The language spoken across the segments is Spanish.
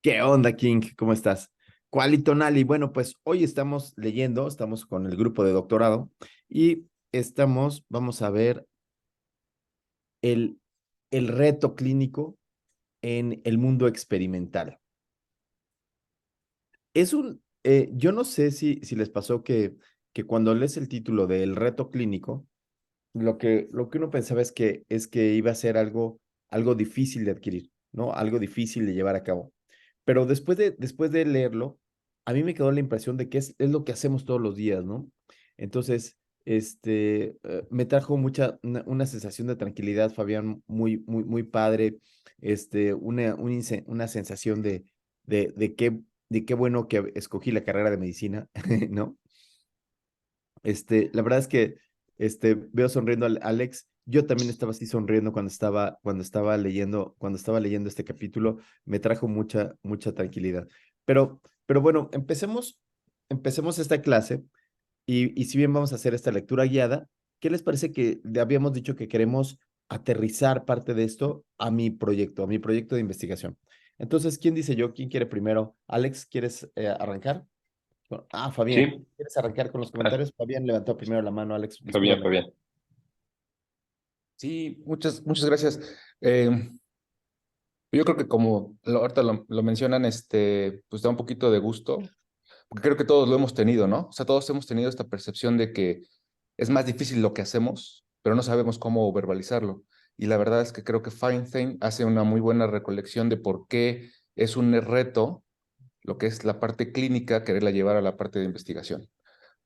¿Qué onda, King? ¿Cómo estás? Tonali. Bueno, pues hoy estamos leyendo, estamos con el grupo de doctorado y vamos a ver el, el reto clínico en el mundo experimental. Yo no sé si les pasó que cuando lees el título del reto clínico, lo que uno pensaba es que iba a ser algo difícil de adquirir, ¿no? Algo difícil de llevar a cabo. Pero después de leerlo, a mí me quedó la impresión de que es lo que hacemos todos los días, ¿no? Entonces, me trajo una sensación de tranquilidad, Fabián, muy, muy, muy padre, una sensación de qué bueno que escogí la carrera de medicina, ¿no? La verdad es que veo sonriendo al Alex. Yo también estaba así sonriendo cuando estaba leyendo este capítulo. Me trajo mucha, mucha tranquilidad. Pero bueno, empecemos esta clase y si bien vamos a hacer esta lectura guiada, ¿qué les parece que habíamos dicho que queremos aterrizar parte de esto a mi proyecto de investigación? Entonces, ¿quién dice yo? ¿Quién quiere primero? Alex, ¿quieres arrancar? Fabián, Sí, ¿quieres arrancar con los ah, comentarios? Fabián levantó primero la mano, Alex, Fabián, discúlpame. Fabián. Sí, muchas gracias. Yo creo que como ahorita lo mencionan, pues da un poquito de gusto, porque creo que todos lo hemos tenido, ¿no? O sea, todos hemos tenido esta percepción de que es más difícil lo que hacemos, pero no sabemos cómo verbalizarlo. Y la verdad es que creo que Feinstein hace una muy buena recolección de por qué es un reto lo que es la parte clínica, quererla llevar a la parte de investigación.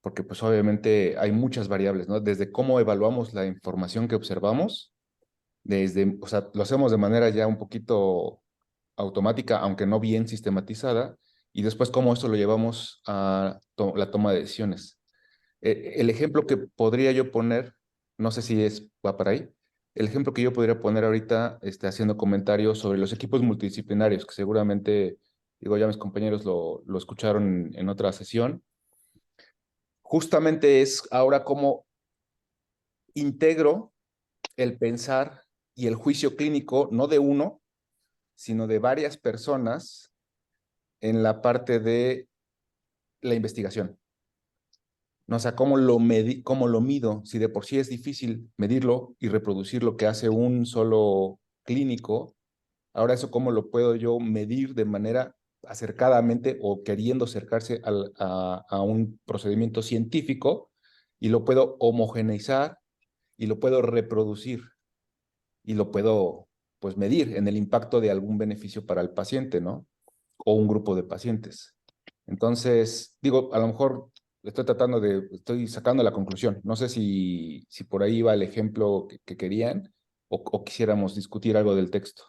Porque pues obviamente hay muchas variables, ¿no? Desde cómo evaluamos la información que observamos o sea, lo hacemos de manera ya un poquito automática, aunque no bien sistematizada, y después cómo esto lo llevamos a la toma de decisiones. El ejemplo que podría yo poner, no sé si va para ahí, el ejemplo que yo podría poner ahorita, haciendo comentarios sobre los equipos multidisciplinarios, que seguramente, digo, ya mis compañeros lo escucharon en otra sesión, justamente es ahora cómo integro el pensar y el juicio clínico, no de uno, sino de varias personas en la parte de la investigación. No, o sea, cómo lo mido, si de por sí es difícil medirlo y reproducir lo que hace un solo clínico, ahora eso cómo lo puedo yo medir de manera acercadamente o queriendo acercarse a un procedimiento científico y lo puedo homogeneizar y lo puedo reproducir y lo puedo pues medir en el impacto de algún beneficio para el paciente, ¿no? O un grupo de pacientes. Entonces, digo, a lo mejor estoy sacando la conclusión. No sé si por ahí va el ejemplo que querían o quisiéramos discutir algo del texto.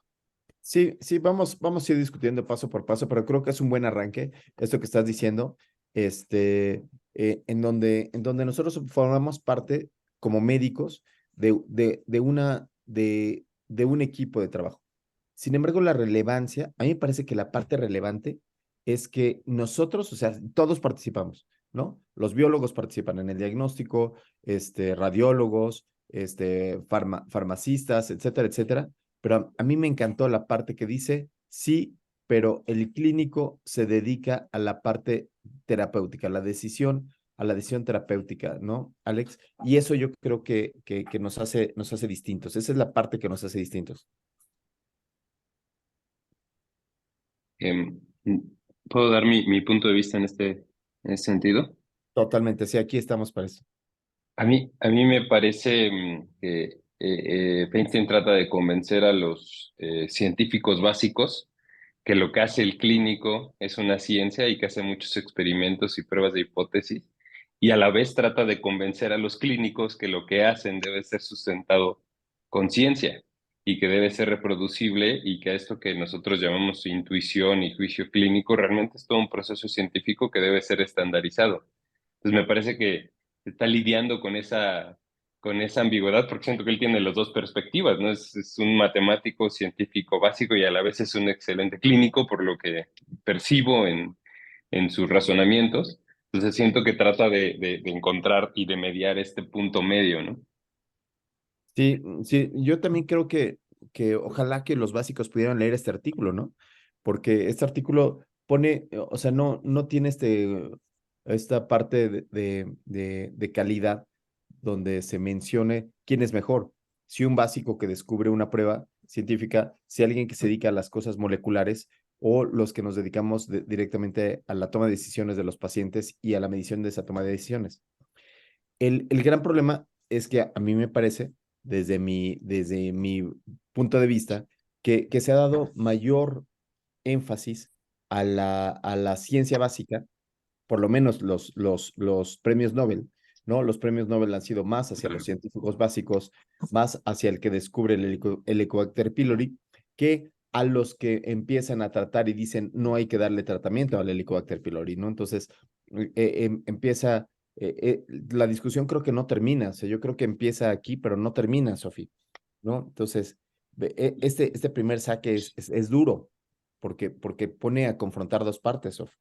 Sí, sí, vamos a ir discutiendo paso por paso, pero creo que es un buen arranque esto que estás diciendo, en donde nosotros formamos parte como médicos de un equipo de trabajo. Sin embargo, la relevancia, a mí me parece que la parte relevante es que nosotros, o sea, todos participamos, ¿no? Los biólogos participan en el diagnóstico, radiólogos, farmacistas, etcétera, etcétera, pero a mí me encantó la parte que dice, sí, pero el clínico se dedica a la parte terapéutica, a la decisión terapéutica, ¿no, Alex? Y eso yo creo que nos hace distintos. Esa es la parte que nos hace distintos. Em, ¿Puedo dar mi punto de vista en este sentido? Totalmente, sí, aquí estamos para eso. A mí me parece que Feinstein trata de convencer a los científicos básicos que lo que hace el clínico es una ciencia y que hace muchos experimentos y pruebas de hipótesis, y a la vez trata de convencer a los clínicos que lo que hacen debe ser sustentado con ciencia y que debe ser reproducible y que esto que nosotros llamamos intuición y juicio clínico realmente es todo un proceso científico que debe ser estandarizado. Entonces me parece que está lidiando con esa ambigüedad porque siento que él tiene las dos perspectivas, ¿no? Es un matemático científico básico y a la vez es un excelente clínico por lo que percibo en sus razonamientos. Entonces siento que trata de encontrar y de mediar este punto medio, ¿no? Sí, sí, yo también creo que ojalá que los básicos pudieran leer este artículo, ¿no? porque este artículo pone, o sea, no tiene esta parte de calidad donde se mencione quién es mejor, si un básico que descubre una prueba científica, si alguien que se dedica a las cosas moleculares o los que nos dedicamos directamente a la toma de decisiones de los pacientes y a la medición de esa toma de decisiones. El gran problema es que a mí me parece, desde mi punto de vista, que se ha dado mayor énfasis a la ciencia básica, por lo menos los premios Nobel, ¿no? Los premios Nobel han sido más hacia los científicos básicos, más hacia el que descubre el Helicobacter pylori, que a los que empiezan a tratar y dicen no hay que darle tratamiento al Helicobacter pylori, ¿no? Entonces, empieza, la discusión creo que no termina, o sea, yo creo que empieza aquí, pero no termina, Sofía, ¿no? Entonces, este primer saque es duro, porque pone a confrontar dos partes, Sofía.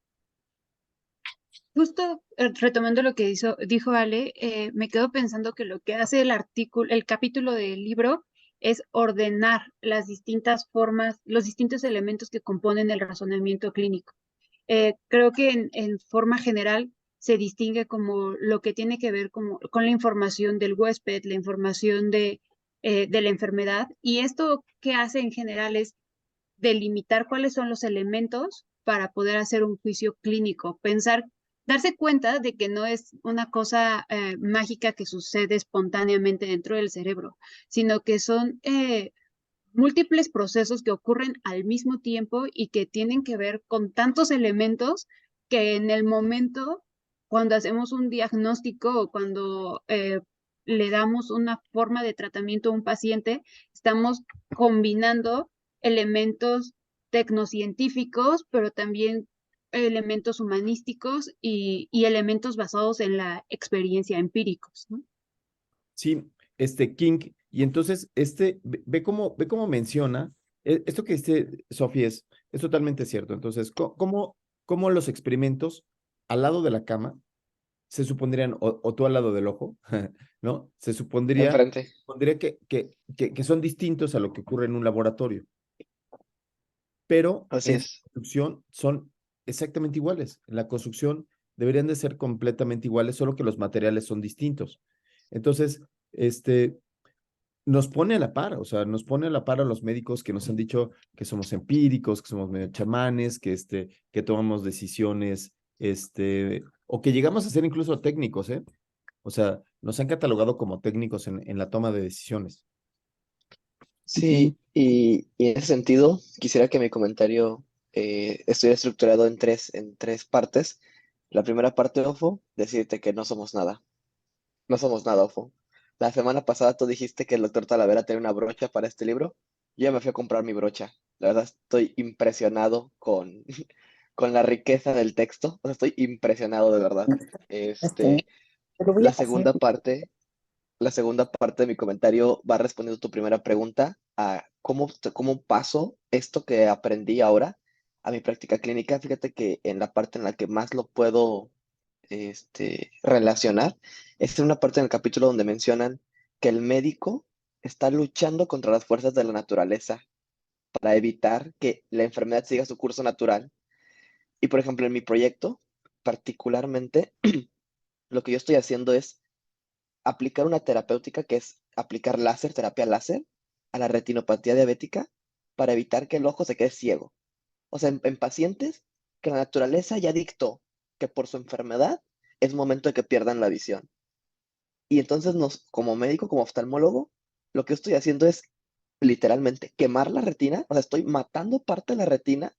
Justo retomando lo que dijo Ale, me quedo pensando que lo que hace el capítulo del libro es ordenar las distintas formas, los distintos elementos que componen el razonamiento clínico. Creo que en forma general se distingue como lo que tiene que ver con la información del huésped, la información de la enfermedad, y esto que hace en general es delimitar cuáles son los elementos para poder hacer un juicio clínico, darse cuenta de que no es una cosa mágica que sucede espontáneamente dentro del cerebro, sino que son múltiples procesos que ocurren al mismo tiempo y que tienen que ver con tantos elementos que en el momento, cuando hacemos un diagnóstico o cuando le damos una forma de tratamiento a un paciente, estamos combinando elementos tecnocientíficos, pero también elementos humanísticos y elementos basados en la experiencia empíricos, ¿no? Sí, King, y entonces ve cómo menciona, esto que dice Sofía es totalmente cierto. Entonces, cómo los experimentos al lado de la cama se supondrían, o tú al lado del ojo, ¿no? Enfrente. Supondría que son distintos a lo que ocurre en un laboratorio, pero Así en su es. construcción son exactamente iguales. En la construcción deberían de ser completamente iguales, solo que los materiales son distintos. Entonces, este, nos pone a la par, o sea, nos pone a la par a los médicos que nos han dicho que somos empíricos, que somos medio chamanes, que tomamos decisiones, o que llegamos a ser incluso técnicos, ¿eh? O sea, nos han catalogado como técnicos en la toma de decisiones. Sí, y en ese sentido, quisiera que mi comentario estuviera estructurado en tres partes. La primera parte, Ofo, decirte que no somos nada. No somos nada, Ofo. La semana pasada tú dijiste que el doctor Talavera tenía una brocha para este libro. Yo ya me fui a comprar mi brocha. La verdad estoy impresionado con la riqueza del texto. O sea, estoy impresionado de verdad. Te lo voy a La pasar. segunda parte La segunda parte de mi comentario va respondiendo a tu primera pregunta, a cómo paso esto que aprendí ahora a mi práctica clínica. Fíjate que en la parte en la que más lo puedo relacionar es en una parte en el capítulo donde mencionan que el médico está luchando contra las fuerzas de la naturaleza para evitar que la enfermedad siga su curso natural. Y por ejemplo, en mi proyecto, particularmente, lo que yo estoy haciendo es aplicar una terapéutica que es aplicar terapia láser, a la retinopatía diabética para evitar que el ojo se quede ciego. O sea, en pacientes que la naturaleza ya dictó que por su enfermedad es momento de que pierdan la visión. Y entonces como médico, como oftalmólogo, lo que estoy haciendo es literalmente quemar la retina, o sea, estoy matando parte de la retina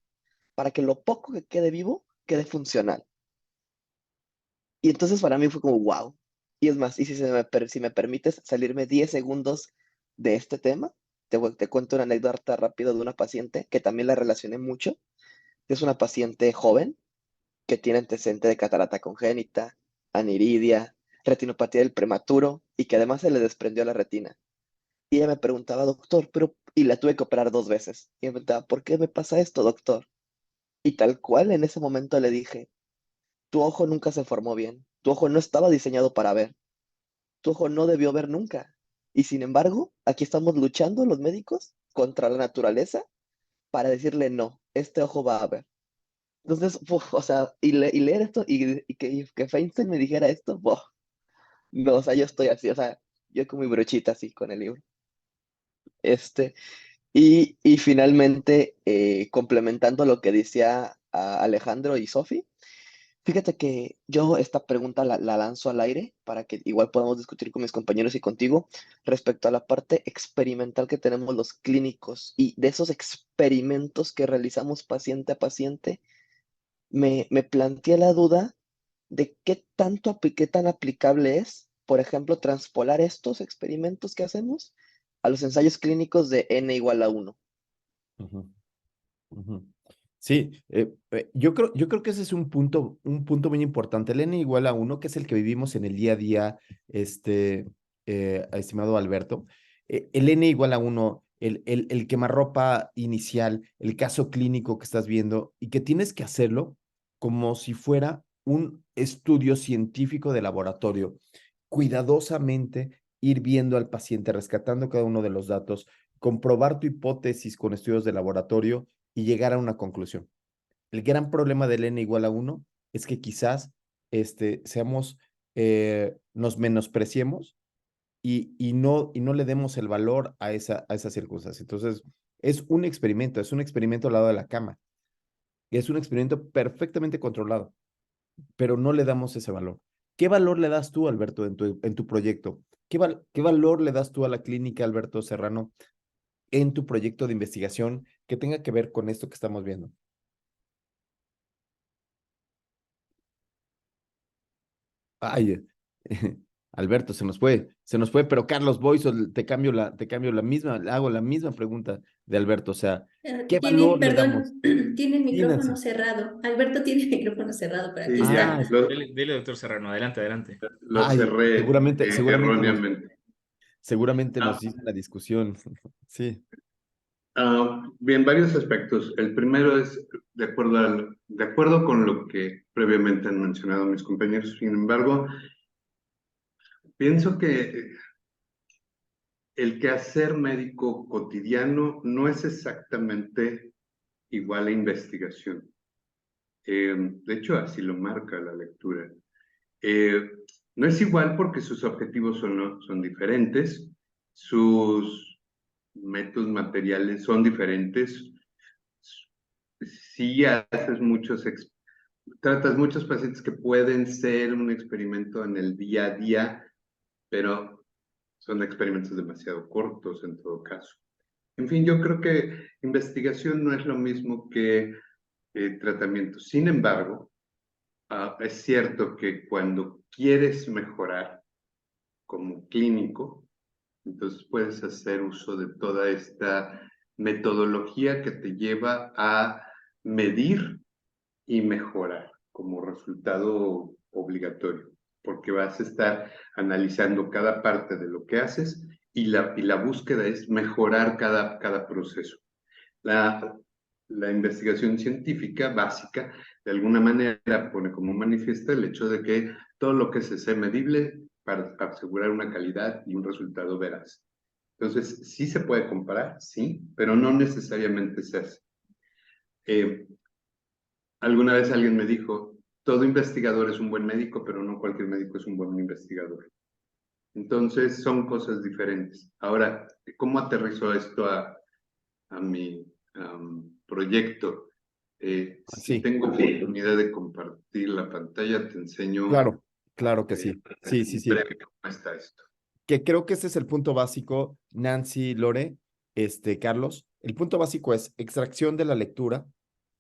para que lo poco que quede vivo quede funcional. Y entonces para mí fue como, wow. Y es más, y si me permites salirme 10 segundos de este tema, te cuento una anécdota rápida de una paciente que también la relacioné mucho. Es una paciente joven que tiene antecedente de catarata congénita, aniridia, retinopatía del prematuro y que además se le desprendió la retina. Y ella me preguntaba, doctor, y la tuve que operar 2 veces. Y me preguntaba, ¿por qué me pasa esto, doctor? Y tal cual en ese momento le dije, tu ojo nunca se formó bien, tu ojo no estaba diseñado para ver. Tu ojo no debió ver nunca. Y sin embargo, aquí estamos luchando los médicos contra la naturaleza para decirle no, este ojo va a ver. Entonces, o sea, y leer esto y que Feinstein me dijera esto, no, o sea, yo estoy así, o sea, yo con mi brochita así con el libro. Este, y finalmente, complementando lo que decía Alejandro y Sofi, fíjate que yo esta pregunta la lanzo al aire para que igual podamos discutir con mis compañeros y contigo respecto a la parte experimental que tenemos los clínicos y de esos experimentos que realizamos paciente a paciente. Me planteé la duda de qué tan aplicable es, por ejemplo, transpolar estos experimentos que hacemos a los ensayos clínicos de n=1. Ujú, ujú. Sí, yo creo que ese es un punto muy importante. El n=1, que es el que vivimos en el día a día, estimado Alberto. El n=1, el quemarropa inicial, el caso clínico que estás viendo y que tienes que hacerlo como si fuera un estudio científico de laboratorio, cuidadosamente ir viendo al paciente, rescatando cada uno de los datos, comprobar tu hipótesis con estudios de laboratorio y llegar a una conclusión. El gran problema del n=1 es que quizás nos menospreciemos y no le demos el valor a esa circunstancia. Entonces, es un experimento al lado de la cama, es un experimento perfectamente controlado, pero no le damos ese valor. ¿Qué valor le das tú, Alberto, en tu proyecto? ¿Qué valor le das tú a la clínica, Alberto Serrano, en tu proyecto de investigación que tenga que ver con esto que estamos viendo? Ay, Alberto, se nos fue, pero Carlos Boyce, te cambio la misma, le hago la misma pregunta de Alberto, o sea, ¿qué Tiene, valor le damos? perdón, tiene el Sí, micrófono Nancy. cerrado. Alberto tiene el micrófono cerrado, pero aquí Sí, ya, está. Ah, dele, doctor Serrano, adelante, adelante. ay, Cerré erróneamente. seguramente Ah, nos hizo una discusión. Sí, Bien, varios aspectos. El primero es de acuerdo con lo que previamente han mencionado mis compañeros. Sin embargo, pienso que el quehacer médico cotidiano no es exactamente igual a investigación. De hecho, así lo marca la lectura. Eh, no es igual porque sus objetivos son diferentes, sus métodos materiales son diferentes. Sí haces tratas muchos pacientes que pueden ser un experimento en el día a día, pero son experimentos demasiado cortos en todo caso. En fin, yo creo que investigación no es lo mismo que tratamiento. Sin embargo, es cierto que cuando quieres mejorar como clínico, entonces puedes hacer uso de toda esta metodología que te lleva a medir y mejorar como resultado obligatorio, porque vas a estar analizando cada parte de lo que haces y la búsqueda es mejorar cada proceso. La investigación científica básica, de alguna manera, pone como manifiesta el hecho de que todo lo que se sea medible para asegurar una calidad y un resultado veraz. Entonces, sí se puede comparar, sí, pero no necesariamente se hace. Alguna vez alguien me dijo, todo investigador es un buen médico, pero no cualquier médico es un buen investigador. Entonces, son cosas diferentes. Ahora, ¿cómo aterrizo esto a mi proyecto? Si sí, tengo oportunidad de compartir la pantalla, te enseño claro, claro que sí. Sí, sí, en sí. breve cómo está esto. Que creo que ese es el punto básico, Nancy, Lore, Carlos. El punto básico es extracción de la lectura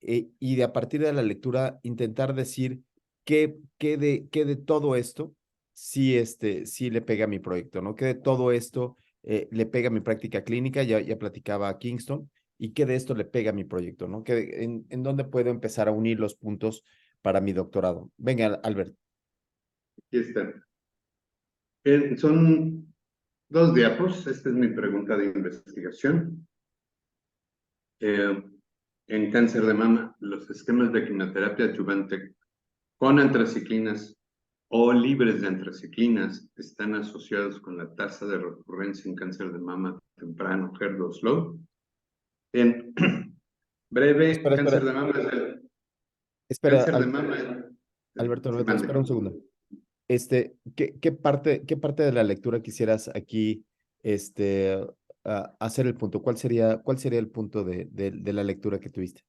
y de a partir de la lectura intentar decir qué de todo esto sí le pega a mi proyecto, ¿no? Qué de todo esto le pega a mi práctica clínica, ya platicaba a Kingston, y qué de esto le pega a mi proyecto, ¿no? En dónde puedo empezar a unir los puntos para mi doctorado. Venga, Albert. Aquí está. Son 2 diapos. Esta es mi pregunta de investigación. En cáncer de mama, los esquemas de quimioterapia adyuvante con antraciclinas o libres de antraciclinas están asociados con la tasa de recurrencia en cáncer de mama temprano, HER2 low. Breve, Espera, cáncer espera, de mama es el espera, cáncer de mama. Sí, Alberto, mande. espera un segundo. ¿Qué parte de la lectura quisieras aquí, hacer el punto? ¿Cuál sería el punto de la lectura que tuviste?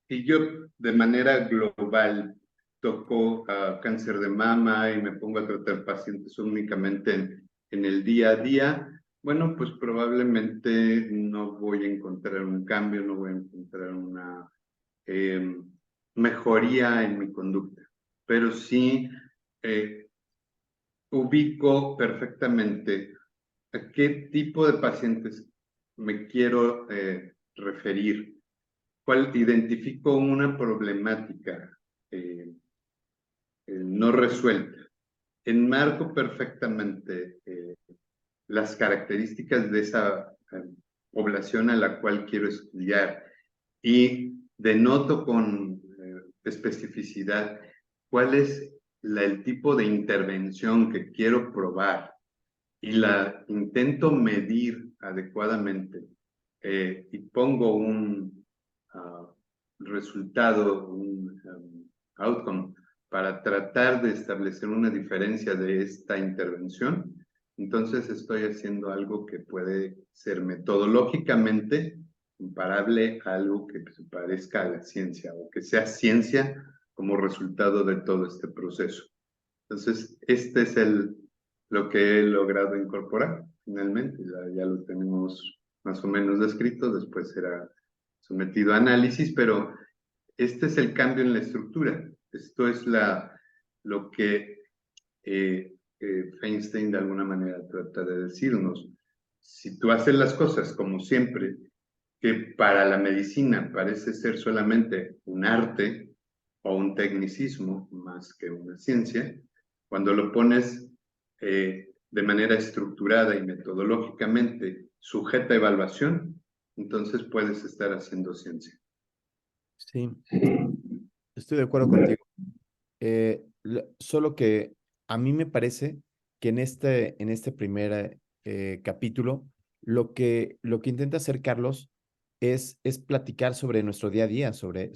Y yo de manera global toco cáncer de mama y me pongo a tratar pacientes únicamente en el día a día, bueno, pues probablemente no voy a encontrar un cambio, no voy a encontrar una eh, mejoría en mi conducta, pero sí eh, ubico perfectamente a qué tipo de pacientes me quiero referir. ¿Cuál identifico una problemática eh, no resuelta? Enmarco perfectamente las características de esa población a la cual quiero estudiar y denoto con especificidad cuál es el tipo de intervención que quiero probar y la intento medir adecuadamente y pongo un resultado, un outcome, para tratar de establecer una diferencia de esta intervención, entonces estoy haciendo algo que puede ser metodológicamente comparable a algo que se parezca a la ciencia o que sea ciencia como resultado de todo este proceso. Entonces, este es lo que he logrado incorporar finalmente. Ya lo tenemos más o menos descrito, después será sometido a análisis, pero este es el cambio en la estructura. Esto es lo que Feinstein de alguna manera trata de decirnos. Si tú haces las cosas como siempre, que para la medicina parece ser solamente un arte o un tecnicismo más que una ciencia, cuando lo pones de manera estructurada y metodológicamente sujeta a evaluación, entonces puedes estar haciendo ciencia. Sí, estoy de acuerdo contigo. Solo que a mí me parece que en este primer capítulo, lo que intenta hacer Carlos es platicar sobre nuestro día a día, sobre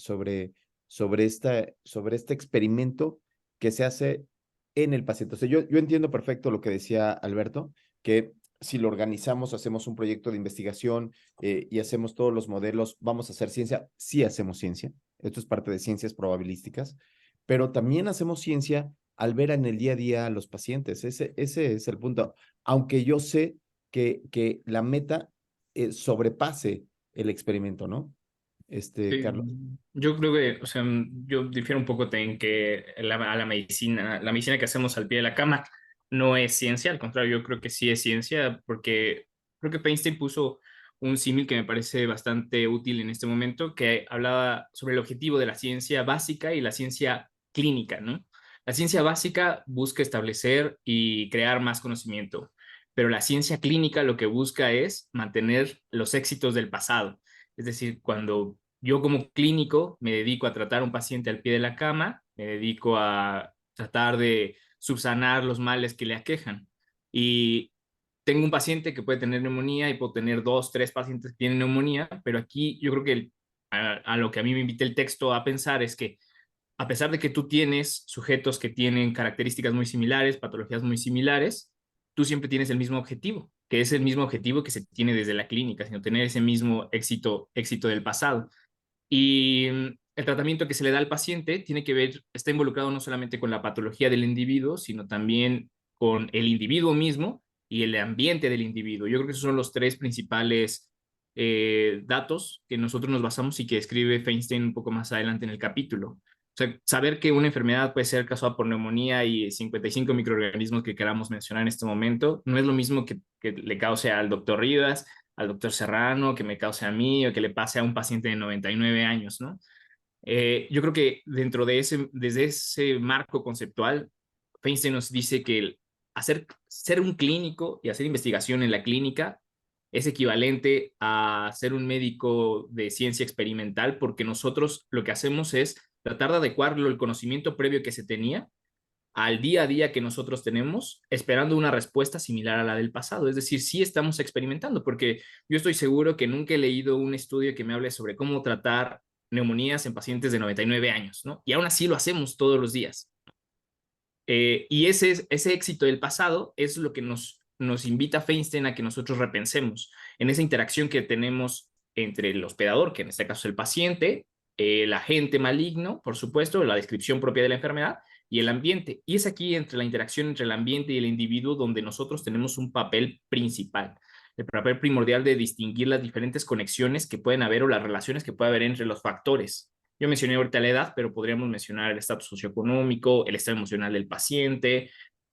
este experimento que se hace en el paciente. O sea, yo entiendo perfecto lo que decía Alberto, que si lo organizamos, hacemos un proyecto de investigación y hacemos todos los modelos, vamos a hacer ciencia. Sí hacemos ciencia. Esto es parte de ciencias probabilísticas, pero también hacemos ciencia al ver en el día a día a los pacientes. Ese es el punto. Aunque yo sé que la meta sobrepase el experimento, ¿no? Sí, Carlos. yo creo que, o sea, yo difiero un poco en que a la medicina que hacemos al pie de la cama no es ciencia, al contrario, yo creo que sí es ciencia, porque creo que Einstein puso un símil que me parece bastante útil en este momento, que hablaba sobre el objetivo de la ciencia básica y la ciencia clínica, ¿no? La ciencia básica busca establecer y crear más conocimiento, pero la ciencia clínica lo que busca es mantener los éxitos del pasado. Es decir, cuando yo como clínico me dedico a tratar a un paciente al pie de la cama, me dedico a tratar de subsanar los males que le aquejan. Y tengo un paciente que puede tener neumonía y puedo tener dos, tres pacientes que tienen neumonía, pero aquí yo creo que a lo que a mí me invita el texto a pensar es que a pesar de que tú tienes sujetos que tienen características muy similares, patologías muy similares, tú siempre tienes el mismo objetivo, que es el mismo objetivo que se tiene desde la clínica, sino tener ese mismo éxito del pasado. Y el tratamiento que se le da al paciente tiene que ver, está involucrado no solamente con la patología del individuo, sino también con el individuo mismo y el ambiente del individuo. Yo creo que esos son los tres principales datos que nosotros nos basamos y que escribe Feinstein un poco más adelante en el capítulo. O sea, saber que una enfermedad puede ser causada por neumonía y 55 microorganismos que queramos mencionar en este momento, no es lo mismo que le cause al doctor Rivas, al doctor Serrano, que me cause a mí o que le pase a un paciente de 99 años, ¿no? Yo creo que desde ese marco conceptual, Feinstein nos dice que ser un clínico y hacer investigación en la clínica es equivalente a ser un médico de ciencia experimental, porque nosotros lo que hacemos es tratar de adecuarlo el conocimiento previo que se tenía al día a día que nosotros tenemos, esperando una respuesta similar a la del pasado. Es decir, sí estamos experimentando, porque yo estoy seguro que nunca he leído un estudio que me hable sobre cómo tratar neumonías en pacientes de 99 años, ¿no? Y aún así lo hacemos todos los días. Y ese éxito del pasado es lo que nos invita Feinstein a que nosotros repensemos en esa interacción que tenemos entre el hospedador, que en este caso es el paciente, el agente maligno, por supuesto, la descripción propia de la enfermedad, y el ambiente. Y es aquí entre la interacción entre el ambiente y el individuo donde nosotros tenemos un papel principal, el papel primordial de distinguir las diferentes conexiones que pueden haber o las relaciones que puede haber entre los factores. Yo mencioné ahorita la edad, pero podríamos mencionar el estatus socioeconómico, el estado emocional del paciente,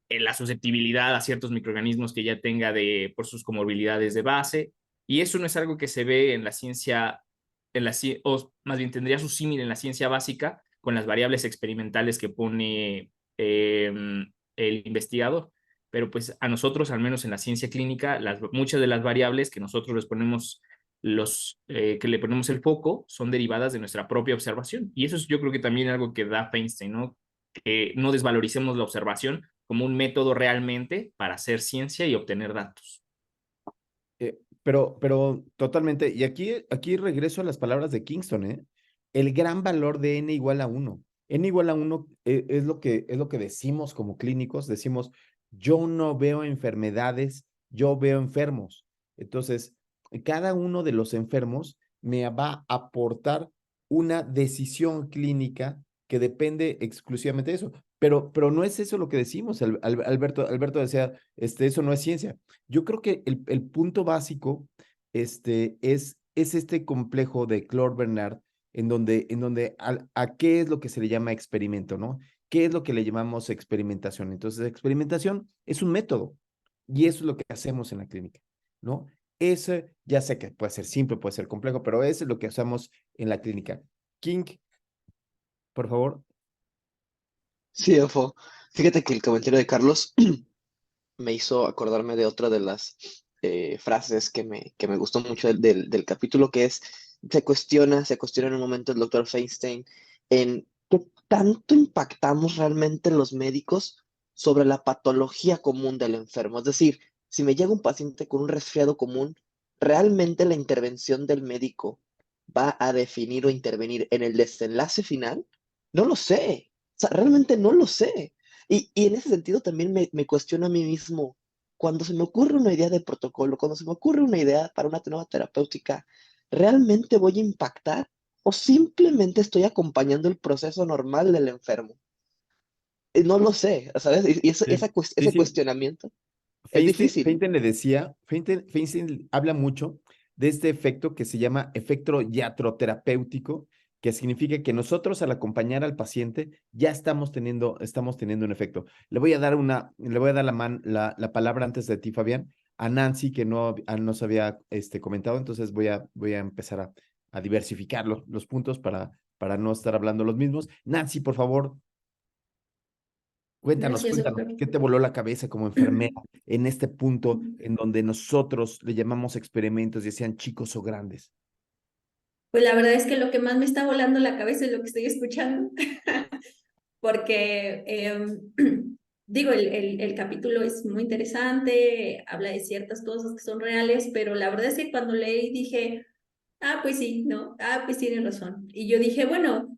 la susceptibilidad a ciertos microorganismos que ya tenga por sus comorbilidades de base. Y eso no es algo que se ve en la ciencia, o más bien tendría su símil en la ciencia básica con las variables experimentales que pone el investigador. Pero pues a nosotros, al menos en la ciencia clínica, muchas de las variables que nosotros les ponemos que le ponemos el foco son derivadas de nuestra propia observación. Y eso es yo creo que también algo que da Feinstein, ¿no? Que no desvaloricemos la observación como un método realmente para hacer ciencia y obtener datos. Pero totalmente, y aquí regreso a las palabras de Kingston, ¿eh? El gran valor de n igual a 1. N igual a 1 es lo que decimos como clínicos, decimos, yo no veo enfermedades, yo veo enfermos. Entonces, cada uno de los enfermos me va a aportar una decisión clínica que depende exclusivamente de eso. Pero no es eso lo que decimos, Alberto decía, eso no es ciencia. Yo creo que el punto básico es este complejo de Claude Bernard, en donde a qué es lo que se le llama experimento, ¿no? ¿Qué es lo que le llamamos experimentación? Entonces, experimentación es un método y eso es lo que hacemos en la clínica, ¿no? Eso ya sé que puede ser simple, puede ser complejo, pero eso es lo que hacemos en la clínica. King, por favor. Sí, Efo. Fíjate que el comentario de Carlos me hizo acordarme de otra de las frases que me gustó mucho del capítulo, que es, se cuestiona en un momento el doctor Feinstein en qué tanto impactamos realmente los médicos sobre la patología común del enfermo. Es decir, si me llega un paciente con un resfriado común, ¿realmente la intervención del médico va a definir o intervenir en el desenlace final? No lo sé. O sea, realmente no lo sé. Y en ese sentido también me cuestiono a mí mismo, cuando se me ocurre una idea de protocolo, cuando se me ocurre una idea para una nueva terapéutica, ¿realmente voy a impactar o simplemente estoy acompañando el proceso normal del enfermo? No lo sé, ¿sabes? Y ese Sí. cuestionamiento es difícil. Feinstein habla mucho de este efecto que se llama efecto iatroterapéutico, que significa que nosotros al acompañar al paciente ya estamos teniendo un efecto. Le voy a dar la palabra antes de ti, Fabián, a Nancy, que no nos había comentado, entonces voy a empezar a diversificar los puntos para no estar hablando los mismos. Nancy, por favor, cuéntanos, Gracias, doctor. ¿qué te voló la cabeza como enfermera en este punto en donde nosotros le llamamos experimentos, ya sean chicos o grandes? Pues la verdad es que lo que más me está volando la cabeza es lo que estoy escuchando, porque digo, el capítulo es muy interesante, habla de ciertas cosas que son reales, pero la verdad es que cuando leí dije, pues sí, no, pues tiene razón. Y yo dije, bueno,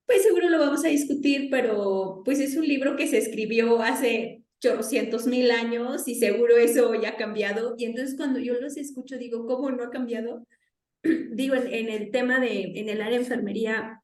pues seguro lo vamos a discutir, pero pues es un libro que se escribió hace chorrocientos mil años y seguro eso ya ha cambiado. Y entonces cuando yo los escucho digo, ¿cómo no ha cambiado? Digo, en el tema en el área de enfermería,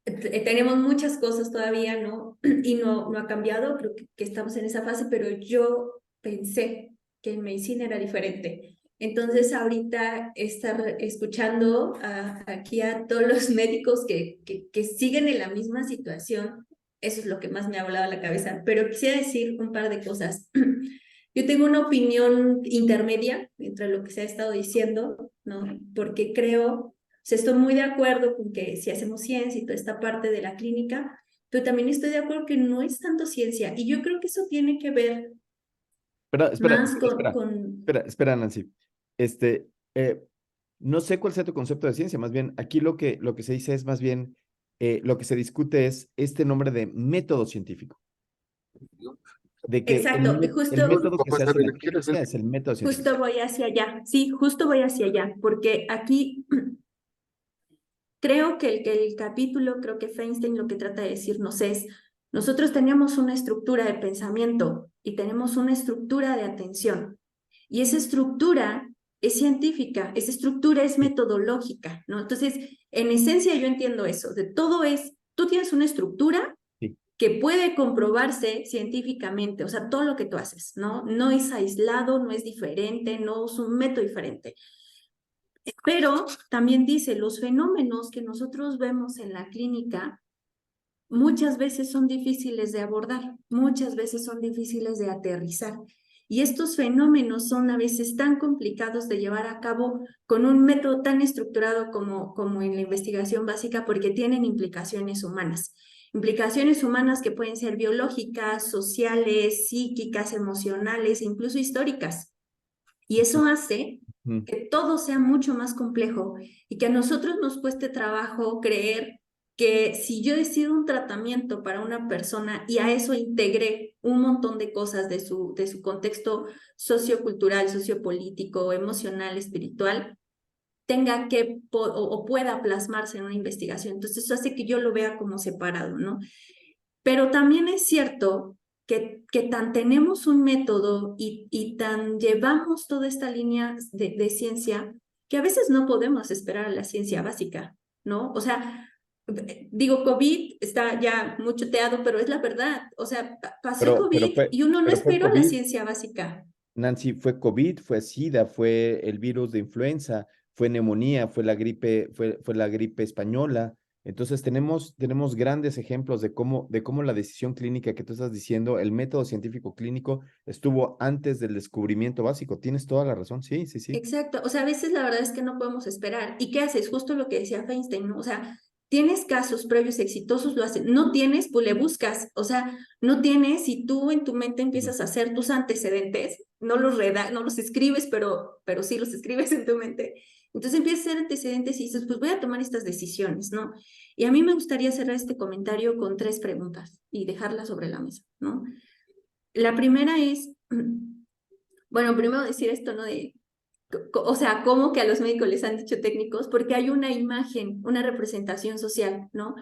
tenemos muchas cosas todavía, ¿no? Y no ha cambiado, creo que estamos en esa fase, pero yo pensé que en medicina era diferente. Entonces, ahorita estar escuchando aquí a todos los médicos que siguen en la misma situación, eso es lo que más me ha volado la cabeza. Pero quisiera decir un par de cosas. Yo tengo una opinión intermedia entre lo que se ha estado diciendo, ¿no? Porque creo, estoy muy de acuerdo con que si hacemos ciencia y toda esta parte de la clínica, pero también estoy de acuerdo que no es tanto ciencia. Y yo creo que eso tiene que ver más Espera, Nancy. No sé cuál sea tu concepto de ciencia, más bien aquí lo que se dice es más bien, lo que se discute es este nombre de método científico. De que Exacto, el justo, método que se hace en la clínica es el método científico. justo voy hacia allá, sí, justo voy hacia allá, porque aquí creo que el capítulo, creo que Feinstein lo que trata de decirnos es, nosotros tenemos una estructura de pensamiento y tenemos una estructura de atención. Y esa estructura es científica, esa estructura es metodológica, ¿no? Entonces, en esencia yo entiendo eso, de todo es, tú tienes una estructura Sí. que puede comprobarse científicamente, o sea, todo lo que tú haces, ¿no? No es aislado, no es diferente, no es un método diferente. Pero también dice, los fenómenos que nosotros vemos en la clínica muchas veces son difíciles de abordar, muchas veces son difíciles de aterrizar. Y estos fenómenos son a veces tan complicados de llevar a cabo con un método tan estructurado como en la investigación básica porque tienen implicaciones humanas. Implicaciones humanas que pueden ser biológicas, sociales, psíquicas, emocionales, incluso históricas. Y eso hace que todo sea mucho más complejo y que a nosotros nos cueste trabajo creer que si yo decido un tratamiento para una persona y a eso integré un montón de cosas de su contexto sociocultural, sociopolítico, emocional, espiritual, tenga que o pueda plasmarse en una investigación. Entonces eso hace que yo lo vea como separado, ¿no? Pero también es cierto que tan tenemos un método y tan llevamos toda esta línea de ciencia que a veces no podemos esperar a la ciencia básica, ¿no? O sea, digo, COVID está ya muy choteado, pero es la verdad. O sea, pasó COVID y uno no Fue esperó a la COVID, ciencia básica. Nancy, fue COVID, fue SIDA, fue el virus de influenza, fue neumonía, fue la gripe española. Entonces tenemos grandes ejemplos de cómo la decisión clínica que tú estás diciendo, el método científico clínico estuvo antes del descubrimiento básico. Tienes toda la razón, sí, sí, sí. Exacto, o sea, a veces la verdad es que no podemos esperar. ¿Y qué haces? Justo lo que decía Feinstein, ¿no? O sea, tienes casos previos exitosos, lo hacen. No tienes, pues le buscas. O sea, no tienes, si tú en tu mente empiezas a hacer tus antecedentes, no los escribes, pero sí los escribes en tu mente. Entonces empiezas a hacer antecedentes y dices, pues voy a tomar estas decisiones, ¿no? Y a mí me gustaría cerrar este comentario con 3 preguntas y dejarlas sobre la mesa, ¿no? La primera es, bueno, primero decir esto, ¿no? O sea, ¿cómo que a los médicos les han dicho técnicos? Porque hay una imagen, una representación social, ¿no?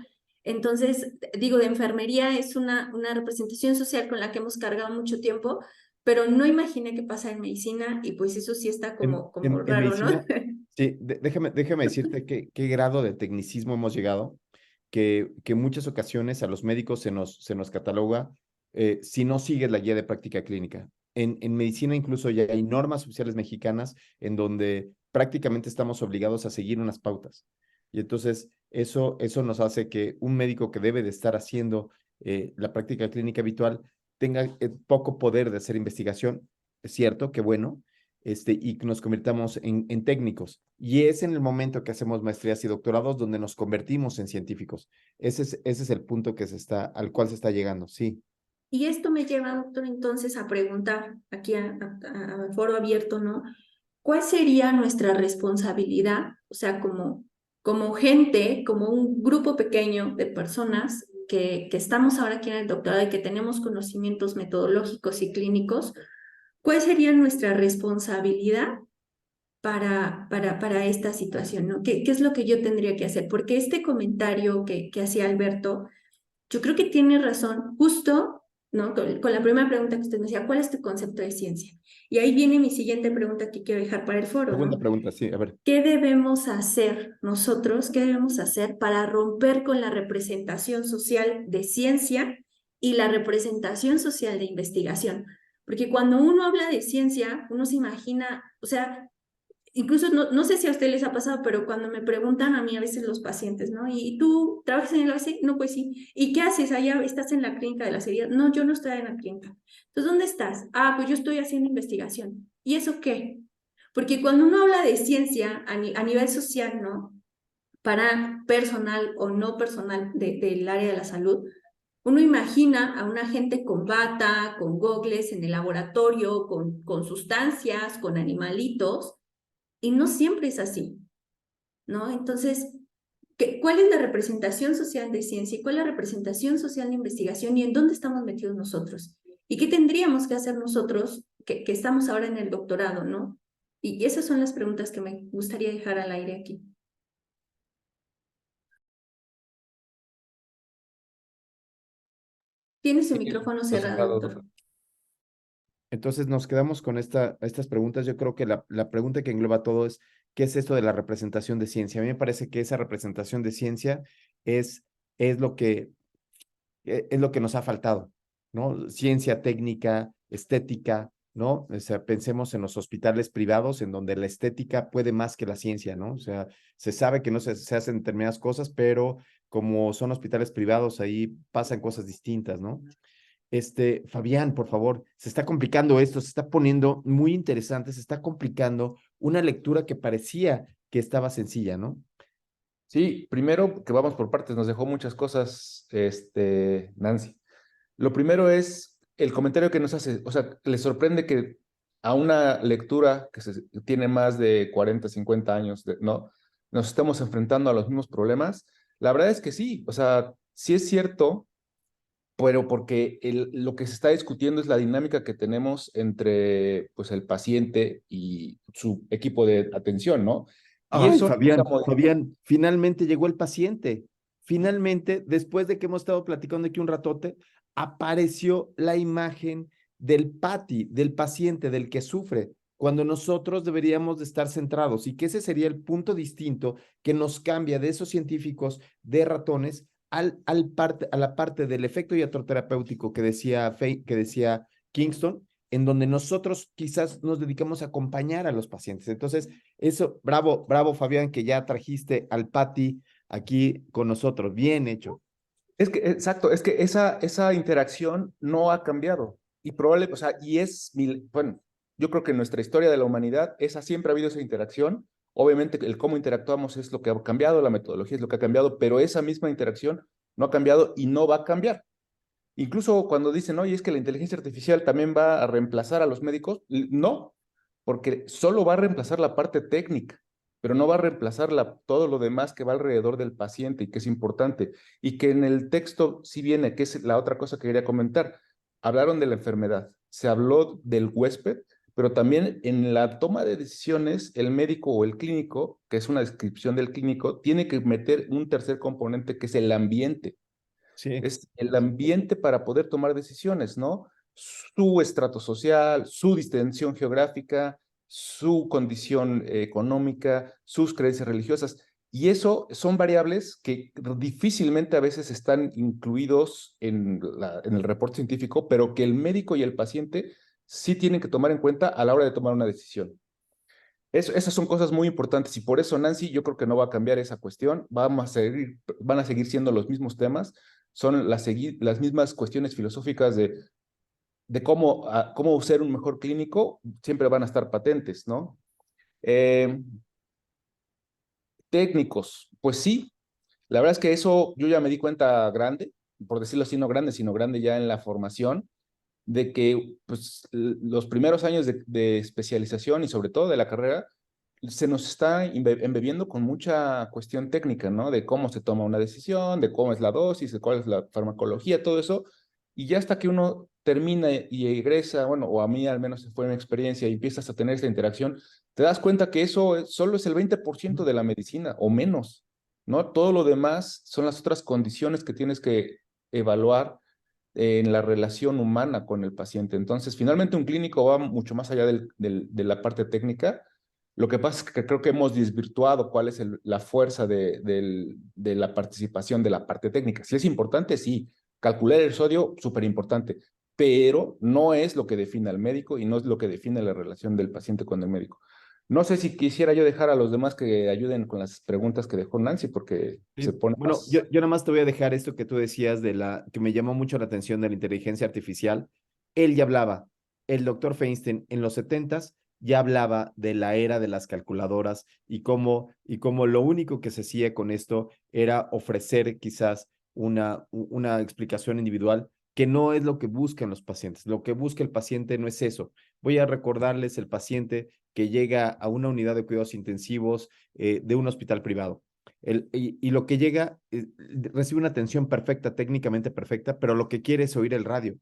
Entonces, digo, de enfermería es una representación social con la que hemos cargado mucho tiempo, pero no imaginé que pasa en medicina y pues eso sí está como En raro, ¿no? medicina, sí, déjame decirte qué grado de tecnicismo hemos llegado, que en muchas ocasiones a los médicos se nos cataloga si no sigues la guía de práctica clínica. En medicina incluso ya hay normas oficiales mexicanas en donde prácticamente estamos obligados a seguir unas pautas. Y entonces eso nos hace que un médico que debe de estar haciendo la práctica clínica habitual tenga poco poder de hacer investigación. Es cierto, qué bueno, y que nos convirtamos en técnicos. Y es en el momento que hacemos maestrías y doctorados donde nos convertimos en científicos. Ese es el punto al cual se está llegando, sí. Y esto me lleva, doctor, entonces a preguntar aquí a foro abierto, ¿no? ¿Cuál sería nuestra responsabilidad? O sea, como gente, como un grupo pequeño de personas que estamos ahora aquí en el doctorado y que tenemos conocimientos metodológicos y clínicos, ¿cuál sería nuestra responsabilidad para esta situación, ¿no? ¿Qué es lo que yo tendría que hacer? Porque este comentario que hacía Alberto, yo creo que tiene razón, justo, ¿no? Con la primera pregunta que usted me decía, ¿cuál es tu concepto de ciencia? Y ahí viene mi siguiente pregunta que quiero dejar para el foro, Segunda ¿no? pregunta, sí, a ver. ¿Qué debemos hacer nosotros? ¿Qué debemos hacer para romper con la representación social de ciencia y la representación social de investigación? Porque cuando uno habla de ciencia, uno se imagina, o sea, incluso no sé si a ustedes les ha pasado, pero cuando me preguntan a mí a veces los pacientes, ¿no? ¿Y tú trabajas en el ABC? No, pues sí. ¿Y qué haces allá? ¿Estás en la clínica de la seriedad? No, yo no estoy en la clínica. Entonces, ¿dónde estás? Ah, pues yo estoy haciendo investigación. ¿Y eso qué? Porque cuando uno habla de ciencia a nivel social, ¿no? Para personal o no personal del área de la salud, uno imagina a una gente con bata, con gogles en el laboratorio, con sustancias, con animalitos, y no siempre es así, ¿no? Entonces, ¿Cuál es la representación social de ciencia y cuál es la representación social de investigación y en dónde estamos metidos nosotros? ¿Y qué tendríamos que hacer nosotros que estamos ahora en el doctorado, ¿no? Y esas son las preguntas que me gustaría dejar al aire aquí. Tiene su micrófono cerrado, doctor. Entonces nos quedamos con estas preguntas. Yo creo que la pregunta que engloba todo es, ¿qué es esto de la representación de ciencia? A mí me parece que esa representación de ciencia es lo que nos ha faltado, ¿no? Ciencia técnica, estética, ¿no? O sea, pensemos en los hospitales privados en donde la estética puede más que la ciencia, ¿no? O sea, se sabe que no se hacen determinadas cosas, pero como son hospitales privados, ahí pasan cosas distintas, ¿no? Fabián, por favor, se está complicando esto, se está poniendo muy interesante, se está complicando una lectura que parecía que estaba sencilla, ¿no? Sí, primero que vamos por partes, nos dejó muchas cosas, Nancy. Lo primero es el comentario que nos hace, o sea, le sorprende que a una lectura que tiene más de 40, 50 años, ¿no? Nos estamos enfrentando a los mismos problemas. La verdad es que sí, o sea, sí es cierto, pero porque lo que se está discutiendo es la dinámica que tenemos entre pues, el paciente y su equipo de atención, ¿no? Y Ay, eso Fabián, finalmente llegó el paciente. Finalmente, después de que hemos estado platicando aquí un ratote, apareció la imagen del del paciente, del que sufre, cuando nosotros deberíamos de estar centrados y que ese sería el punto distinto que nos cambia de esos científicos de ratones a la parte del efecto iatroterapéutico que decía Kingston, en donde nosotros quizás nos dedicamos a acompañar a los pacientes. Entonces, eso, bravo, Fabián, que ya trajiste al Pati aquí con nosotros. Bien hecho. Es que, exacto, es que esa interacción no ha cambiado. Y probable, o sea, bueno, yo creo que en nuestra historia de la humanidad, siempre ha habido esa interacción. Obviamente, el cómo interactuamos es lo que ha cambiado, la metodología es lo que ha cambiado, pero esa misma interacción no ha cambiado y no va a cambiar. Incluso cuando dicen, oye, es que la inteligencia artificial también va a reemplazar a los médicos, no, porque solo va a reemplazar la parte técnica, pero no va a reemplazar todo lo demás que va alrededor del paciente y que es importante. Y que en el texto sí viene, que es la otra cosa que quería comentar. Hablaron de la enfermedad, se habló del huésped, pero también en la toma de decisiones, el médico o el clínico, que es una descripción del clínico, tiene que meter un tercer componente que es el ambiente. Sí. Es el ambiente para poder tomar decisiones, ¿no? Su estrato social, su distensión geográfica, su condición económica, sus creencias religiosas. Y eso son variables que difícilmente a veces están incluidos en el reporte científico, pero que el médico y el paciente sí tienen que tomar en cuenta a la hora de tomar una decisión. Esas son cosas muy importantes y por eso, Nancy, yo creo que no va a cambiar esa cuestión. Van a seguir siendo los mismos temas, son las mismas cuestiones filosóficas de cómo ser un mejor clínico, siempre van a estar patentes, ¿no? Técnicos, pues sí, la verdad es que eso yo ya me di cuenta grande, por decirlo así, no grande, sino grande ya en la formación, de que pues, los primeros años de especialización y sobre todo de la carrera, se nos está embebiendo con mucha cuestión técnica, ¿no? De cómo se toma una decisión, de cómo es la dosis, de cuál es la farmacología, todo eso. Y ya hasta que uno termina y egresa, bueno, o a mí al menos fue una experiencia y empiezas a tener esta interacción, te das cuenta que eso solo es el 20% de la medicina o menos, ¿no? Todo lo demás son las otras condiciones que tienes que evaluar en la relación humana con el paciente. Entonces, finalmente un clínico va mucho más allá de la parte técnica. Lo que pasa es que creo que hemos desvirtuado cuál es la fuerza de la participación de la parte técnica. Si es importante, sí. Calcular el sodio, súper importante, pero no es lo que define al médico y no es lo que define la relación del paciente con el médico. No sé si quisiera yo dejar a los demás que ayuden con las preguntas que dejó Nancy, porque se pone Bueno, más... yo nada más te voy a dejar esto que tú decías que me llamó mucho la atención de la inteligencia artificial. Él ya hablaba, el doctor Feinstein en los 70s ya hablaba de la era de las calculadoras y cómo lo único que se hacía con esto era ofrecer quizás una explicación individual que no es lo que buscan los pacientes. Lo que busca el paciente no es eso. Voy a recordarles el paciente que llega a una unidad de cuidados intensivos de un hospital privado. Y lo que llega, recibe una atención perfecta, técnicamente perfecta, pero lo que quiere es oír el radio,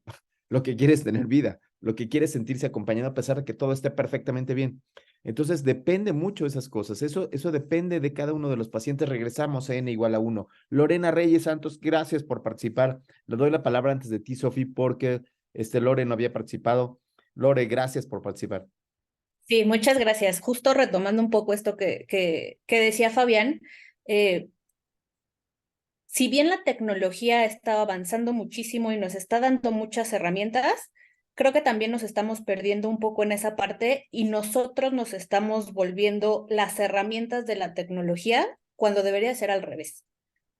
lo que quiere es tener vida, lo que quiere es sentirse acompañado a pesar de que todo esté perfectamente bien. Entonces depende mucho de esas cosas, eso depende de cada uno de los pacientes. Regresamos a N igual a 1. Lorena Reyes Santos, gracias por participar. Le doy la palabra antes de ti, Sofi, porque Lore no había participado. Lore, gracias por participar. Sí, muchas gracias. Justo retomando un poco esto que decía Fabián, si bien la tecnología está avanzando muchísimo y nos está dando muchas herramientas, creo que también nos estamos perdiendo un poco en esa parte y nosotros nos estamos volviendo las herramientas de la tecnología cuando debería ser al revés,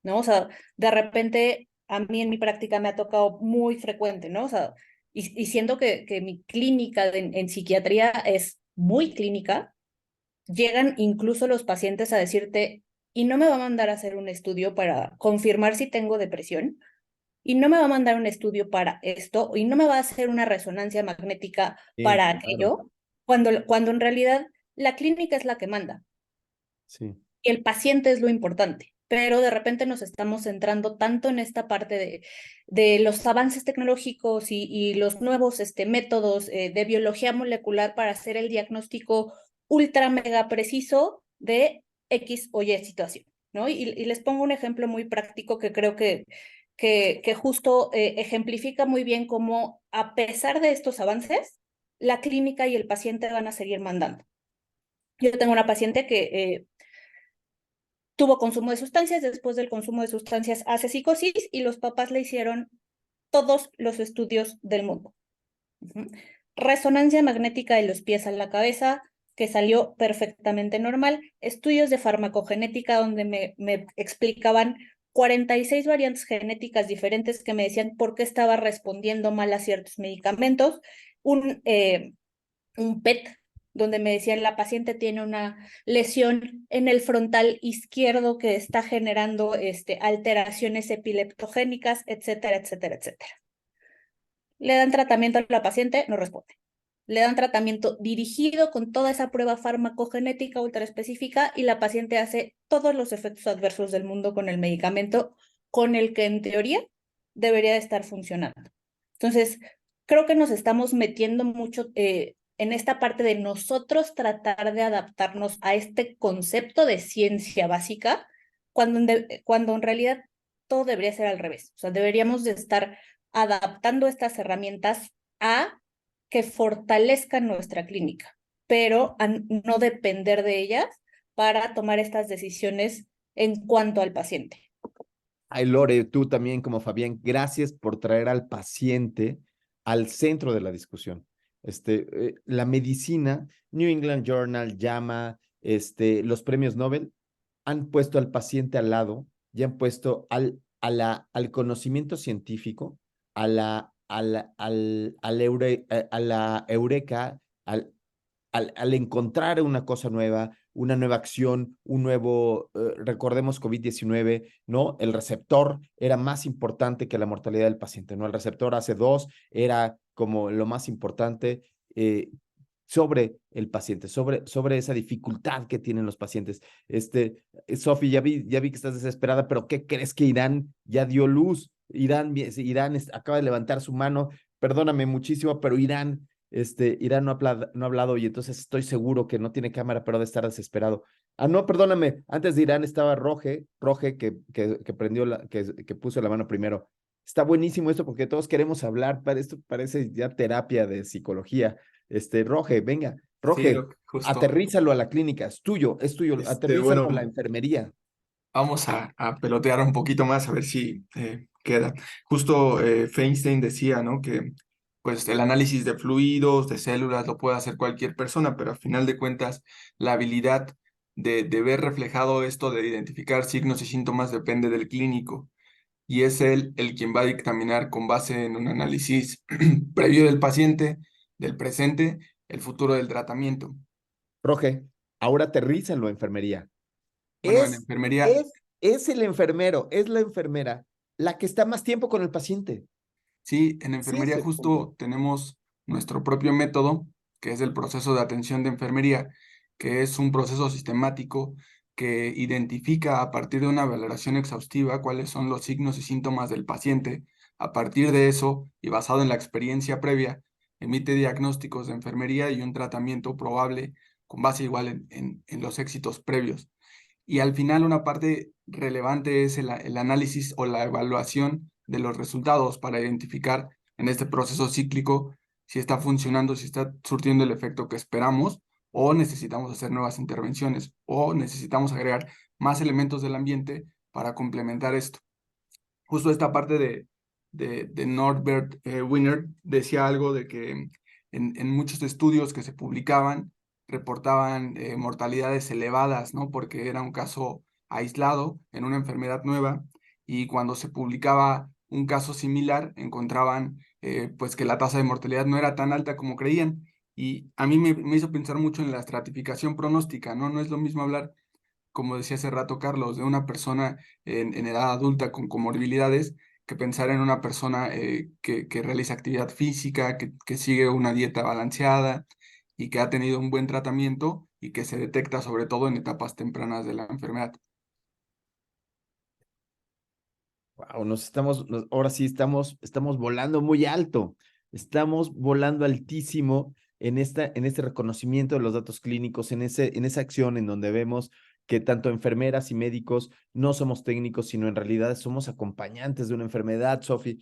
¿no? O sea, de repente a mí en mi práctica me ha tocado muy frecuente, ¿no? O sea, y siendo que mi clínica en psiquiatría es muy clínica, llegan incluso los pacientes a decirte, y no me va a mandar a hacer un estudio para confirmar si tengo depresión, y no me va a mandar un estudio para esto, y no me va a hacer una resonancia magnética para aquello, cuando en realidad la clínica es la que manda. Sí. Y el paciente es lo importante. Pero de repente nos estamos centrando tanto en esta parte de los avances tecnológicos y los nuevos métodos de biología molecular para hacer el diagnóstico ultra mega preciso de X o Y situación, ¿no? Y les pongo un ejemplo muy práctico que creo que justo ejemplifica muy bien cómo, a pesar de estos avances, la clínica y el paciente van a seguir mandando. Yo tengo una paciente que tuvo consumo de sustancias, después del consumo de sustancias hace psicosis y los papás le hicieron todos los estudios del mundo. Resonancia magnética de los pies a la cabeza, que salió perfectamente normal. Estudios de farmacogenética donde me explicaban 46 variantes genéticas diferentes que me decían por qué estaba respondiendo mal a ciertos medicamentos. Un PET donde me decían la paciente tiene una lesión en el frontal izquierdo que está generando alteraciones epileptogénicas, etcétera, etcétera, etcétera. Le dan tratamiento a la paciente, no responde. Le dan tratamiento dirigido con toda esa prueba farmacogenética ultra específica y la paciente hace todos los efectos adversos del mundo con el medicamento con el que en teoría debería de estar funcionando. Entonces, creo que nos estamos metiendo mucho en esta parte de nosotros tratar de adaptarnos a este concepto de ciencia básica, cuando en realidad todo debería ser al revés. O sea, deberíamos de estar adaptando estas herramientas a que fortalezcan nuestra clínica, pero a no depender de ellas para tomar estas decisiones en cuanto al paciente. Ay, Lore, tú también como Fabián, gracias por traer al paciente al centro de la discusión. La medicina, New England Journal, JAMA, los premios Nobel han puesto al paciente al lado y han puesto al conocimiento científico, a la eureka, al encontrar una cosa nueva, una nueva acción, un nuevo, recordemos COVID-19, ¿no? El receptor era más importante que la mortalidad del paciente, ¿no? El receptor AC2 era como lo más importante sobre el paciente, sobre esa dificultad que tienen los pacientes. Sofi, ya vi que estás desesperada, pero ¿qué crees que Irán ya dio luz? Irán acaba de levantar su mano, perdóname muchísimo, pero Irán no ha hablado y entonces estoy seguro que no tiene cámara, pero de estar desesperado. Ah, no, perdóname, antes de Irán estaba Roge que prendió que puso la mano primero. Está buenísimo esto porque todos queremos hablar, esto parece ya terapia de psicología. Roge, venga, Roge, Sí, aterrízalo a la clínica, es tuyo, aterrízalo a la enfermería. Vamos a pelotear un poquito más a ver si queda. Justo Feinstein decía, ¿no? Que pues el análisis de fluidos, de células, lo puede hacer cualquier persona, pero al final de cuentas la habilidad de ver reflejado esto, de identificar signos y síntomas, depende del clínico. Y es él el quien va a dictaminar con base en un análisis previo del paciente, del presente, el futuro del tratamiento. Roge, ahora aterrízalo a enfermería. Bueno, en enfermería. Es el enfermero, es la enfermera la que está más tiempo con el paciente. Sí, en enfermería justo tenemos nuestro propio método, que es el proceso de atención de enfermería, que es un proceso sistemático que identifica a partir de una valoración exhaustiva cuáles son los signos y síntomas del paciente. A partir de eso, y basado en la experiencia previa, emite diagnósticos de enfermería y un tratamiento probable con base igual en los éxitos previos. Y al final una parte relevante es el análisis o la evaluación de los resultados para identificar en este proceso cíclico si está funcionando, si está surtiendo el efecto que esperamos, o necesitamos hacer nuevas intervenciones, o necesitamos agregar más elementos del ambiente para complementar esto. Justo esta parte de Norbert Wiener decía algo de que en muchos estudios que se publicaban reportaban mortalidades elevadas, ¿no? Porque era un caso aislado en una enfermedad nueva, y cuando se publicaba un caso similar encontraban pues que la tasa de mortalidad no era tan alta como creían. Y a mí me hizo pensar mucho en la estratificación pronóstica, ¿no? No es lo mismo hablar, como decía hace rato Carlos, de una persona en edad adulta con comorbilidades, que pensar en una persona que realiza actividad física, que sigue una dieta balanceada y que ha tenido un buen tratamiento y que se detecta sobre todo en etapas tempranas de la enfermedad. Wow, ahora sí estamos volando muy alto, estamos volando altísimo en este reconocimiento de los datos clínicos, en esa acción en donde vemos que tanto enfermeras y médicos no somos técnicos, sino en realidad somos acompañantes de una enfermedad, Sofi.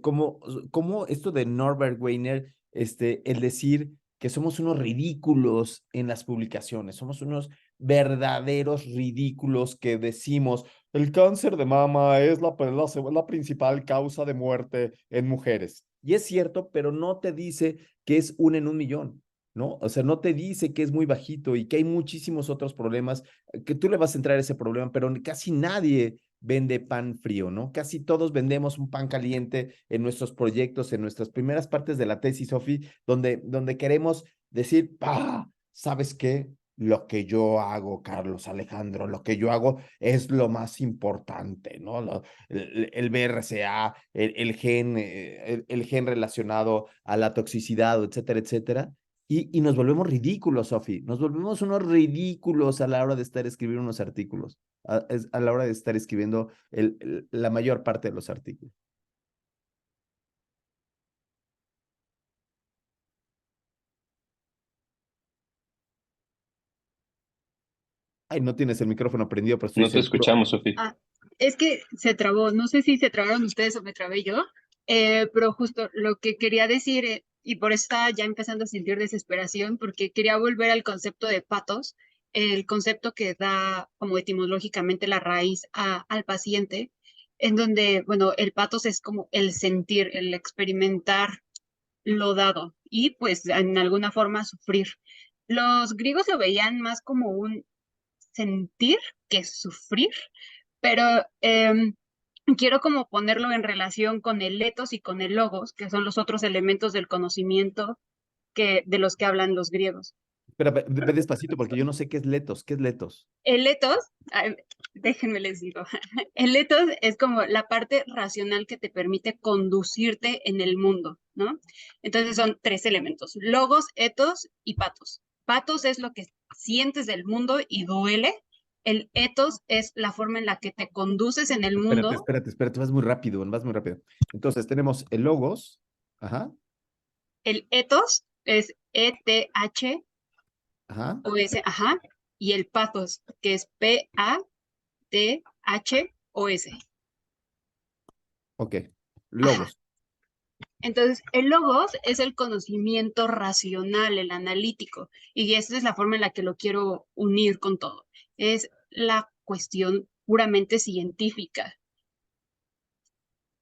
¿Cómo esto de Norbert Wiener, el decir que somos unos ridículos en las publicaciones, somos unos verdaderos ridículos que decimos: el cáncer de mama es la principal causa de muerte en mujeres. Y es cierto, pero no te dice que es 1 en 1 millón, ¿no? O sea, no te dice que es muy bajito y que hay muchísimos otros problemas, que tú le vas a entrar a ese problema, pero casi nadie vende pan frío, ¿no? Casi todos vendemos un pan caliente en nuestros proyectos, en nuestras primeras partes de la tesis, Sofi, donde queremos decir: ¿sabes qué? Lo que yo hago, Carlos Alejandro, lo que yo hago es lo más importante, ¿no? El BRCA, el gen relacionado a la toxicidad, etcétera, etcétera. Y nos volvemos ridículos, Sofi. Nos volvemos unos ridículos a la hora de estar escribiendo unos artículos, a la hora de estar escribiendo la mayor parte de los artículos. Ay, no tienes el micrófono prendido, pero estoy No te seguro. escuchamos, Sofi. Es que se trabó, no sé si se trabaron ustedes o me trabé yo, pero justo lo que quería decir, y por eso estaba ya empezando a sentir desesperación, porque quería volver al concepto de patos, el concepto que da como etimológicamente la raíz al paciente, en donde, bueno, el patos es como el sentir, el experimentar lo dado y pues en alguna forma sufrir. Los griegos lo veían más como un sentir que sufrir, pero quiero como ponerlo en relación con el etos y con el logos, que son los otros elementos del conocimiento de los que hablan los griegos. Espera, ve despacito porque yo no sé qué es letos. ¿Qué es letos? El etos, déjenme les digo, el etos es como la parte racional que te permite conducirte en el mundo, ¿no? Entonces son 3 elementos: logos, etos y patos. Patos es lo que sientes del mundo y duele. El etos es la forma en la que te conduces en el mundo. Espérate, vas muy rápido, vas muy rápido. Entonces tenemos el logos, ajá, El etos es E-T-H-O-S, ajá, ajá, y el patos, que es P-A-T-H-O-S. ok, logos. Ajá. Entonces, el logos es el conocimiento racional, el analítico, y esa es la forma en la que lo quiero unir con todo. Es la cuestión puramente científica.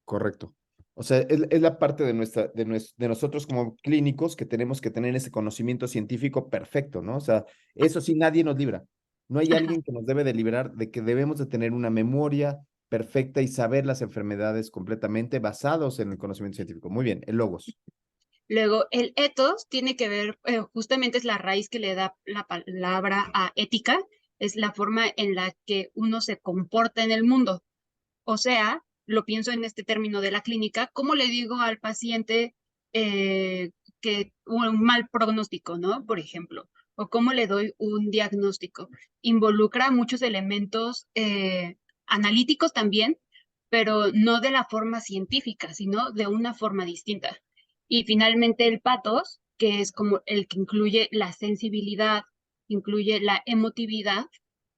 Correcto. O sea, es la parte de nosotros como clínicos que tenemos que tener ese conocimiento científico perfecto, ¿no? O sea, eso sí, nadie nos libra. No hay Ajá. alguien que nos debe de librar de que debemos de tener una memoria perfecta y saber las enfermedades completamente basados en el conocimiento científico. Muy bien, el logos. Luego, el ethos tiene que ver, justamente es la raíz que le da la palabra a ética, es la forma en la que uno se comporta en el mundo. O sea, lo pienso en este término de la clínica: ¿cómo le digo al paciente que un mal pronóstico, ¿no? Por ejemplo, o cómo le doy un diagnóstico. Involucra muchos elementos analíticos también, pero no de la forma científica, sino de una forma distinta. Y finalmente el patos, que es como el que incluye la sensibilidad, incluye la emotividad,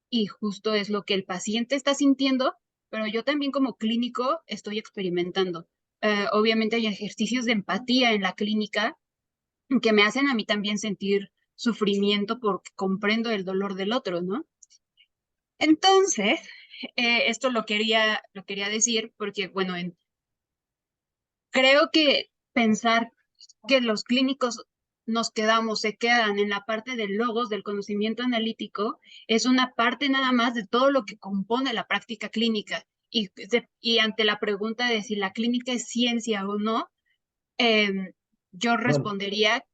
y justo es lo que el paciente está sintiendo, pero yo también como clínico estoy experimentando. Obviamente hay ejercicios de empatía en la clínica que me hacen a mí también sentir sufrimiento porque comprendo el dolor del otro, ¿no? Entonces, esto lo quería decir porque, bueno, creo que pensar que los clínicos se quedan en la parte del logos, del conocimiento analítico, es una parte nada más de todo lo que compone la práctica clínica. Y ante la pregunta de si la clínica es ciencia o no, yo Bueno, respondería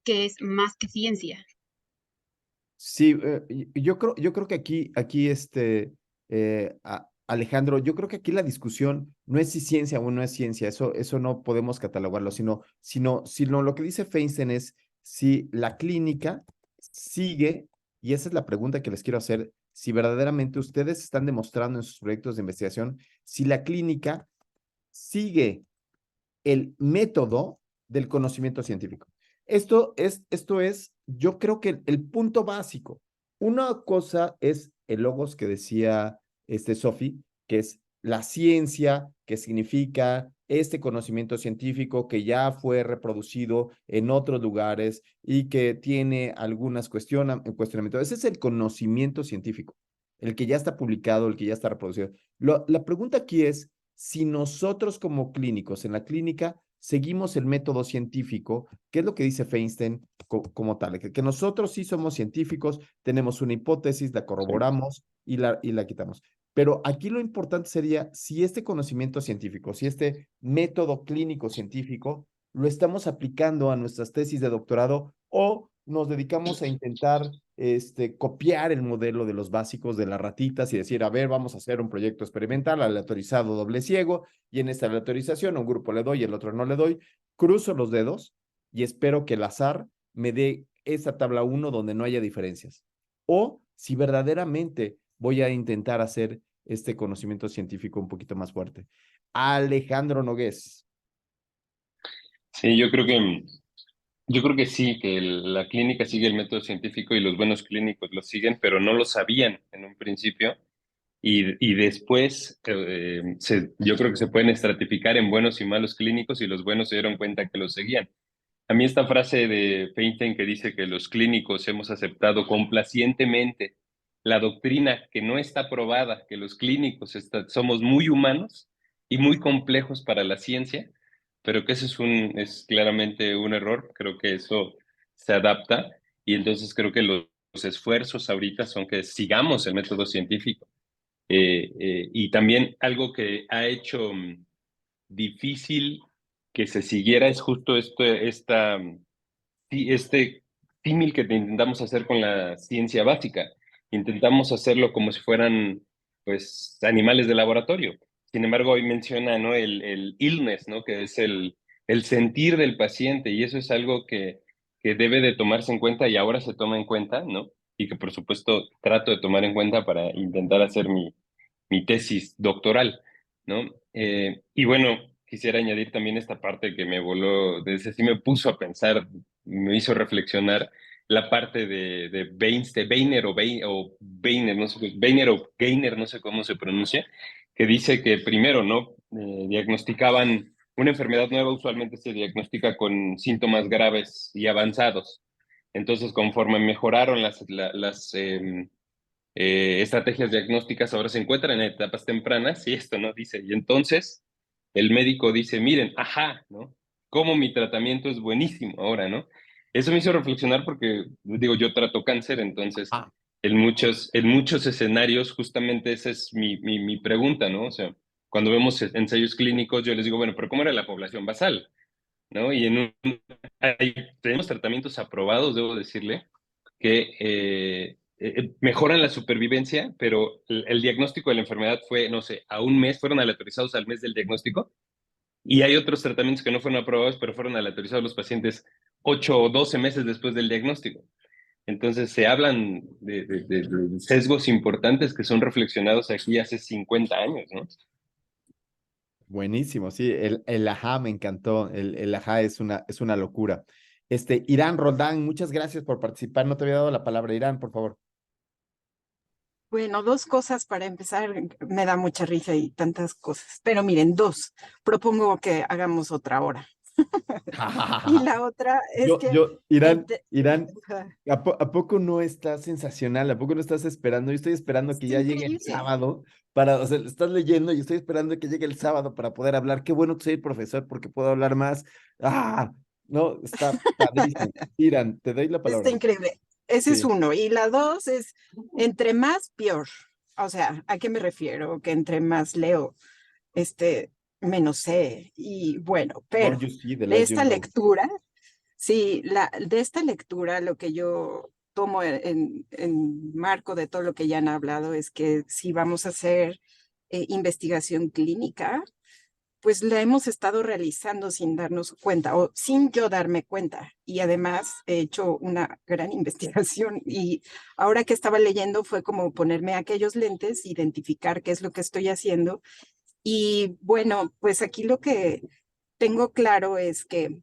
que es más que ciencia. sí, yo creo que Alejandro, yo creo que aquí la discusión no es si ciencia o no es ciencia, eso no podemos catalogarlo, sino lo que dice Feinstein es si la clínica sigue, y esa es la pregunta que les quiero hacer, si verdaderamente ustedes están demostrando en sus proyectos de investigación, si la clínica sigue el método del conocimiento científico. Esto es, yo creo que el punto básico. Una cosa es el logos que decía Sophie, que es la ciencia, que significa este conocimiento científico que ya fue reproducido en otros lugares y que tiene algunas cuestionamientos. Ese es el conocimiento científico, el que ya está publicado, el que ya está reproducido. La pregunta aquí es, si nosotros como clínicos en la clínica seguimos el método científico, ¿qué es lo que dice Feinstein como tal? Que nosotros sí somos científicos, tenemos una hipótesis, la corroboramos y la quitamos. Pero aquí lo importante sería si este conocimiento científico, si este método clínico científico lo estamos aplicando a nuestras tesis de doctorado o nos dedicamos a intentar copiar el modelo de los básicos de las ratitas y decir, a ver, vamos a hacer un proyecto experimental aleatorizado doble ciego y en esta aleatorización a un grupo le doy y el otro no le doy, cruzo los dedos y espero que el azar me dé esa tabla 1 donde no haya diferencias. O si verdaderamente voy a intentar hacer este conocimiento científico un poquito más fuerte. Alejandro Nogués. Sí, yo creo que sí, que la clínica sigue el método científico y los buenos clínicos lo siguen, pero no lo sabían en un principio. Y después yo creo que se pueden estratificar en buenos y malos clínicos y los buenos se dieron cuenta que los seguían. A mí esta frase de Feinstein que dice que los clínicos hemos aceptado complacientemente la doctrina que no está probada, que los clínicos somos muy humanos y muy complejos para la ciencia, pero que eso es claramente un error. Creo que eso se adapta y entonces creo que los esfuerzos ahorita son que sigamos el método científico. Y también algo que ha hecho difícil que se siguiera es justo este símil que intentamos hacer con la ciencia básica. Intentamos hacerlo como si fueran, pues, animales de laboratorio. Sin embargo, hoy menciona, ¿no? el illness, ¿no? Que es el sentir del paciente, y eso es algo que debe de tomarse en cuenta y ahora se toma en cuenta, ¿no? Y que, por supuesto, trato de tomar en cuenta para intentar hacer mi tesis doctoral, ¿no? Y bueno, quisiera añadir también esta parte que me voló, desde sí me puso a pensar, me hizo reflexionar la parte de Weiner o Weiner, no sé, Weiner o Gainer, no sé cómo se pronuncia, que dice que primero, ¿no? Diagnosticaban una enfermedad nueva, usualmente se diagnostica con síntomas graves y avanzados. Entonces, conforme mejoraron las estrategias diagnósticas ahora se encuentran en etapas tempranas y esto, ¿no? Dice, y entonces el médico dice, miren, ajá, ¿no? Cómo mi tratamiento es buenísimo ahora, ¿no? Eso me hizo reflexionar porque, digo, yo trato cáncer, entonces en muchos escenarios justamente esa es mi pregunta, ¿no? O sea, cuando vemos ensayos clínicos, yo les digo, bueno, pero ¿cómo era la población basal? ¿No? Y tenemos tratamientos aprobados, debo decirle, que mejoran la supervivencia, pero el diagnóstico de la enfermedad fue, no sé, a un mes, fueron aleatorizados al mes del diagnóstico, y hay otros tratamientos que no fueron aprobados, pero fueron aleatorizados los pacientes 8 o 12 meses después del diagnóstico. Entonces se hablan de sesgos importantes que son reflexionados aquí hace 50 años, ¿no? Buenísimo, sí, el ajá me encantó, el ajá es una locura. Irán Roldán, muchas gracias por participar, no te había dado la palabra, Irán, por favor. Bueno, dos cosas para empezar. Me da mucha risa y tantas cosas. Pero miren, dos. Propongo que hagamos otra hora. Y la otra es que Irán, ¿a poco no está sensacional? ¿A poco no estás esperando? Yo estoy esperando que es ya llegue el increíble. sábado o sea, estás leyendo y estoy esperando que llegue el sábado para poder hablar. Qué bueno que soy el profesor porque puedo hablar más. No, está padrísimo. Irán, te doy la palabra. Está increíble. Ese es Sí. uno. Y la dos es, entre más, peor. O sea, ¿a qué me refiero? Que entre más leo, menos sé. Y bueno, More pero you see, the de less you esta know. lectura, sí, de esta lectura lo que yo tomo en marco de todo lo que ya han hablado es que si vamos a hacer investigación clínica, pues la hemos estado realizando sin darnos cuenta o sin yo darme cuenta. Y además he hecho una gran investigación y ahora que estaba leyendo fue como ponerme aquellos lentes, identificar qué es lo que estoy haciendo. Y bueno, pues aquí lo que tengo claro es que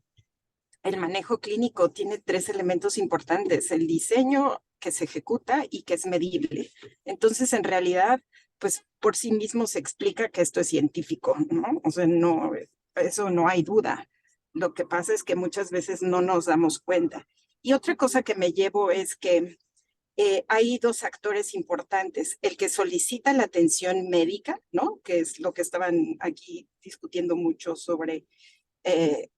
el manejo clínico tiene tres elementos importantes: el diseño que se ejecuta y que es medible. Entonces, en realidad, pues por sí mismo se explica que esto es científico, ¿no? O sea, no, eso no hay duda. Lo que pasa es que muchas veces no nos damos cuenta. Y otra cosa que me llevo es que hay dos actores importantes: el que solicita la atención médica, ¿no? Que es lo que estaban aquí discutiendo mucho sobre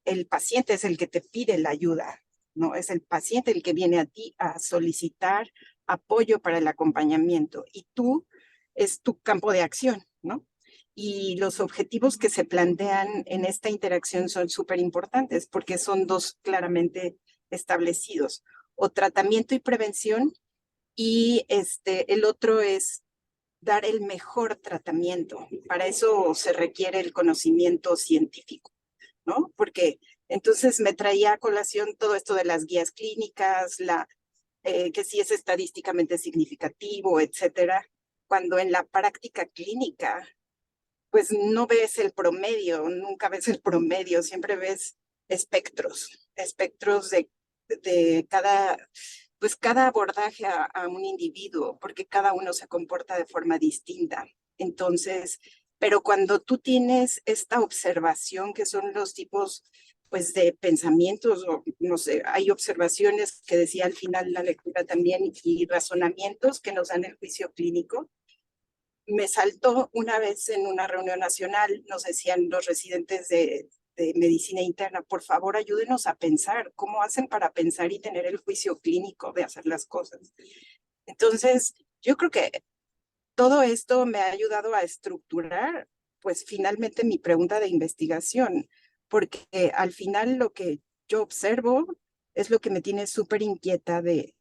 el paciente es el que te pide la ayuda, ¿no? Es el paciente el que viene a ti a solicitar apoyo para el acompañamiento y tú es tu campo de acción, ¿no? Y los objetivos que se plantean en esta interacción son súper importantes porque son dos claramente establecidos: o tratamiento y prevención, y el otro es dar el mejor tratamiento. Para eso se requiere el conocimiento científico, ¿no? Porque entonces me traía a colación todo esto de las guías clínicas, que sí es estadísticamente significativo, etcétera, cuando en la práctica clínica, pues no ves el promedio, nunca ves el promedio, siempre ves espectros de cada abordaje a un individuo, porque cada uno se comporta de forma distinta. Entonces, pero cuando tú tienes esta observación, que son los tipos pues de pensamientos, o no sé, hay observaciones que decía al final la lectura también, y razonamientos que nos dan el juicio clínico. Me saltó una vez en una reunión nacional, nos decían los residentes de medicina interna: por favor, ayúdenos a pensar, ¿cómo hacen para pensar y tener el juicio clínico de hacer las cosas? Entonces, yo creo que todo esto me ha ayudado a estructurar, pues finalmente mi pregunta de investigación, porque al final lo que yo observo es lo que me tiene súper inquieta de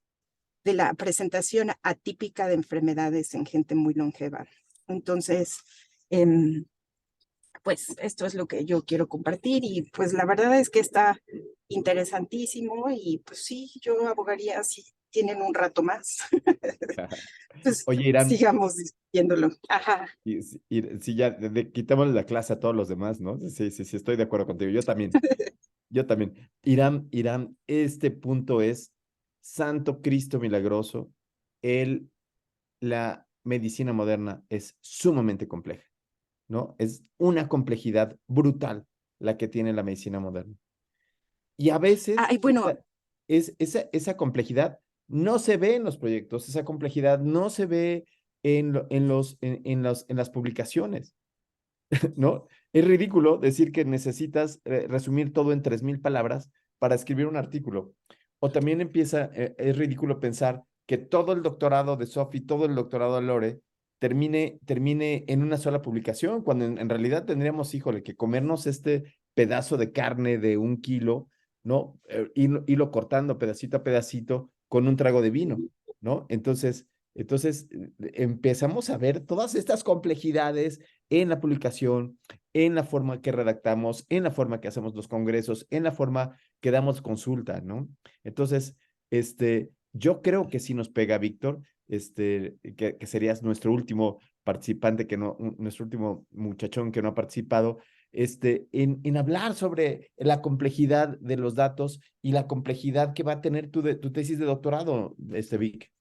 la presentación atípica de enfermedades en gente muy longeva. Entonces, pues esto es lo que yo quiero compartir y pues la verdad es que está interesantísimo y pues sí, yo abogaría si tienen un rato más. Pues Oye, Irán, sigamos discutiéndolo. Ajá. sí, ya quitémosle la clase a todos los demás, ¿no? Sí, estoy de acuerdo contigo. Yo también. Yo también. Irán, este punto es Santo Cristo milagroso. La medicina moderna es sumamente compleja, ¿no? Es una complejidad brutal la que tiene la medicina moderna. Y a veces Ay, bueno, esa complejidad no se ve en los proyectos, esa complejidad no se ve en las publicaciones, ¿no? Es ridículo decir que necesitas resumir todo en 3,000 palabras para escribir un artículo. O también es ridículo pensar que todo el doctorado de Sophie, todo el doctorado de Lore, termine en una sola publicación, cuando en realidad tendríamos, híjole, que comernos este pedazo de carne de 1 kilo, ¿no? Irlo cortando pedacito a pedacito con un trago de vino, ¿no? Entonces empezamos a ver todas estas complejidades en la publicación, en la forma que redactamos, en la forma que hacemos los congresos, en la forma que damos consulta, ¿no? Entonces, Yo creo que sí nos pega, Víctor, que serías nuestro último participante, nuestro último muchachón que no ha participado, en hablar sobre la complejidad de los datos y la complejidad que va a tener tu tesis de doctorado, Vic.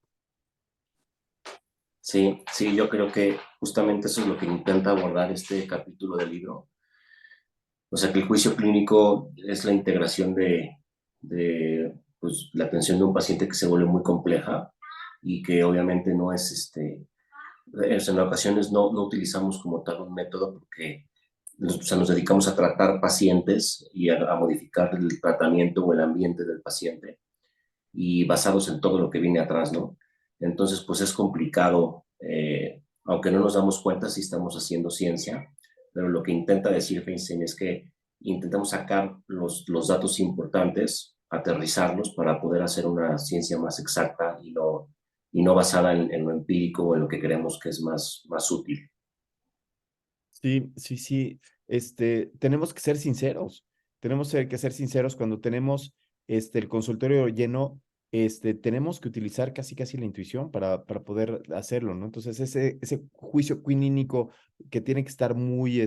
Sí, sí, yo creo que justamente eso es lo que intenta abordar este capítulo del libro. O sea, que el juicio clínico es la integración de pues, la atención de un paciente que se vuelve muy compleja y que obviamente no es, en ocasiones no utilizamos como tal un método porque o sea, nos dedicamos a tratar pacientes y a modificar el tratamiento o el ambiente del paciente y basados en todo lo que viene atrás, ¿no? Entonces, pues es complicado, aunque no nos damos cuenta si estamos haciendo ciencia, pero lo que intenta decir Feinstein es que intentamos sacar los datos importantes, aterrizarlos para poder hacer una ciencia más exacta y no basada en lo empírico o en lo que creemos que es más útil. Sí, sí, sí. Tenemos que ser sinceros. Tenemos que ser sinceros cuando tenemos el consultorio lleno. Tenemos que utilizar casi la intuición para poder hacerlo, ¿no? Entonces, ese juicio clínico que tiene que estar muy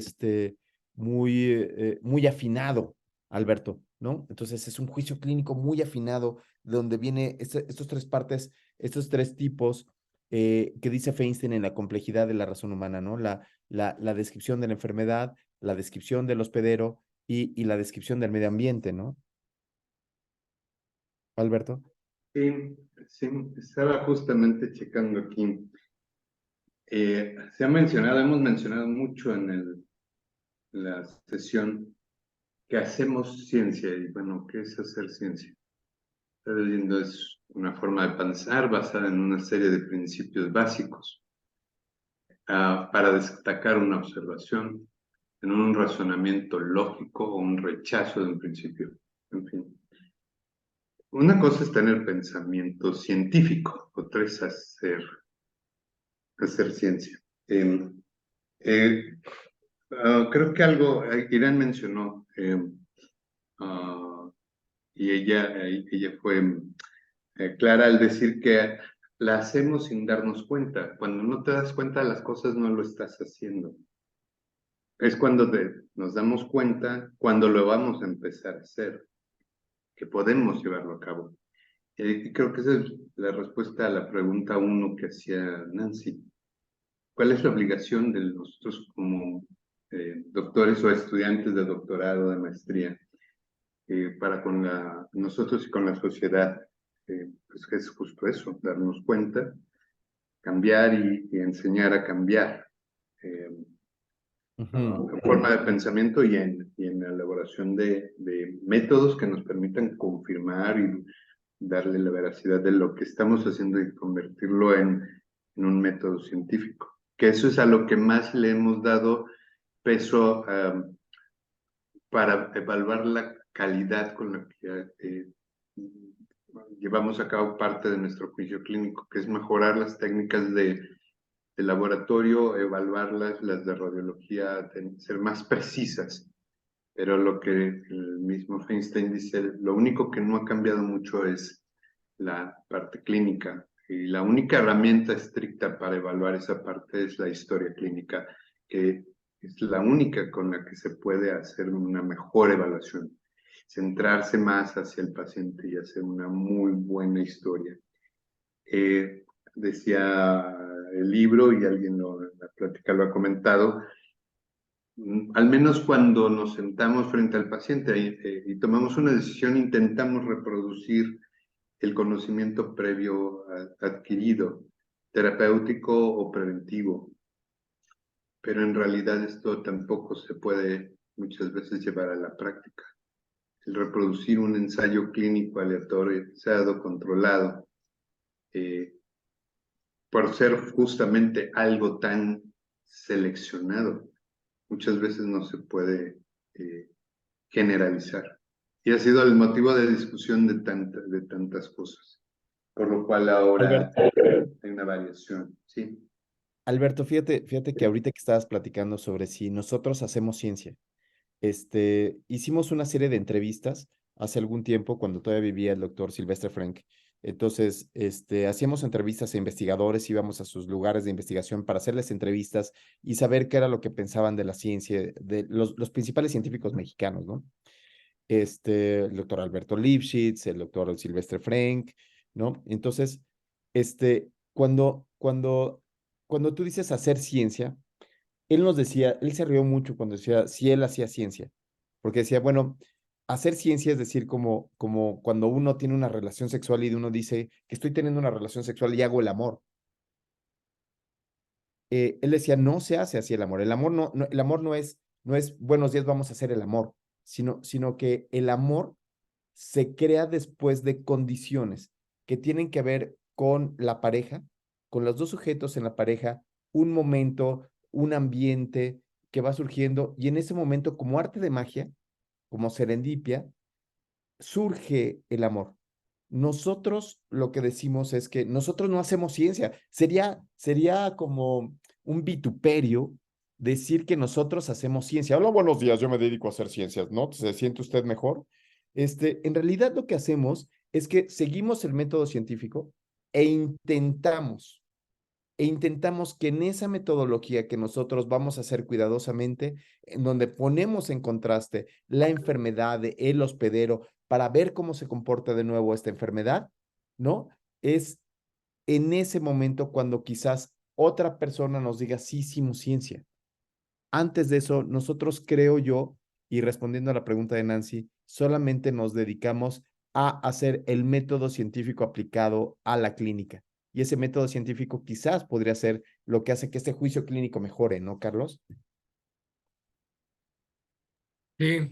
afinado, Alberto, ¿no? Entonces, es un juicio clínico muy afinado, donde viene estos tres partes, estos tres tipos que dice Feinstein en la complejidad de la razón humana, ¿no? La descripción de la enfermedad, la descripción del hospedero y la descripción del medio ambiente, ¿no? Alberto. Sí, sí, estaba justamente checando aquí. Hemos mencionado mucho en la sesión que hacemos ciencia y bueno, ¿qué es hacer ciencia? Está diciendo, es una forma de pensar basada en una serie de principios básicos para destacar una observación en un razonamiento lógico o un rechazo de un principio. En fin. Una cosa es tener pensamiento científico, otra es hacer ciencia. Creo que algo Irán mencionó, y ella fue clara al decir que la hacemos sin darnos cuenta. Cuando no te das cuenta de las cosas, no lo estás haciendo. Es cuando nos damos cuenta, cuando lo vamos a empezar a hacer, que podemos llevarlo a cabo. Y creo que esa es la respuesta a la pregunta 1 que hacía Nancy. ¿Cuál es la obligación de nosotros como doctores o estudiantes de doctorado, de maestría, para con nosotros y con la sociedad? Pues es justo eso, darnos cuenta, cambiar y enseñar a cambiar en forma de pensamiento y en la elaboración de métodos que nos permitan confirmar y darle la veracidad de lo que estamos haciendo y convertirlo en un método científico. Que eso es a lo que más le hemos dado peso para evaluar la calidad con la que llevamos a cabo parte de nuestro juicio clínico, que es mejorar las técnicas de laboratorio, evaluarlas, las de radiología, ser más precisas. Pero lo que el mismo Feinstein dice, lo único que no ha cambiado mucho es la parte clínica. Y la única herramienta estricta para evaluar esa parte es la historia clínica, que es la única con la que se puede hacer una mejor evaluación. Centrarse más hacia el paciente y hacer una muy buena historia. Decía el libro, y alguien en la plática lo ha comentado, al menos cuando nos sentamos frente al paciente y tomamos una decisión, intentamos reproducir el conocimiento previo adquirido, terapéutico o preventivo. Pero en realidad esto tampoco se puede muchas veces llevar a la práctica. El reproducir un ensayo clínico aleatorizado, controlado, por ser justamente algo tan seleccionado, muchas veces no se puede generalizar. Y ha sido el motivo de discusión de tantas cosas. Por lo cual ahora hay una variación, ¿sí? Alberto, fíjate que ahorita que estabas platicando sobre si nosotros hacemos ciencia, hicimos una serie de entrevistas hace algún tiempo cuando todavía vivía el doctor Silvestre Frank, Entonces, hacíamos entrevistas a investigadores, íbamos a sus lugares de investigación para hacerles entrevistas y saber qué era lo que pensaban de la ciencia, de los principales científicos mexicanos, ¿no? El doctor Alberto Lipschitz, el doctor Silvestre Frank, ¿no? Entonces, cuando tú dices hacer ciencia, él nos decía, él se rió mucho cuando decía si él hacía ciencia, porque decía, bueno, hacer ciencia es decir, como cuando uno tiene una relación sexual y uno dice que estoy teniendo una relación sexual y hago el amor. Él decía, no se hace así el amor. El amor no es buenos días, vamos a hacer el amor, sino que el amor se crea después de condiciones que tienen que ver con la pareja, con los dos sujetos en la pareja, un momento, un ambiente que va surgiendo y en ese momento, como arte de magia, como serendipia, surge el amor. Nosotros lo que decimos es que nosotros no hacemos ciencia. Sería como un vituperio decir que nosotros hacemos ciencia. Hola, buenos días, yo me dedico a hacer ciencias, ¿no? ¿Se siente usted mejor? En realidad lo que hacemos es que seguimos el método científico e intentamos que en esa metodología que nosotros vamos a hacer cuidadosamente, en donde ponemos en contraste la enfermedad de el hospedero para ver cómo se comporta de nuevo esta enfermedad, ¿no? Es en ese momento cuando quizás otra persona nos diga, sí hicimos ciencia. Antes de eso, nosotros creo yo, y respondiendo a la pregunta de Nancy, solamente nos dedicamos a hacer el método científico aplicado a la clínica. Y ese método científico quizás podría ser lo que hace que este juicio clínico mejore, ¿no, Carlos? Sí,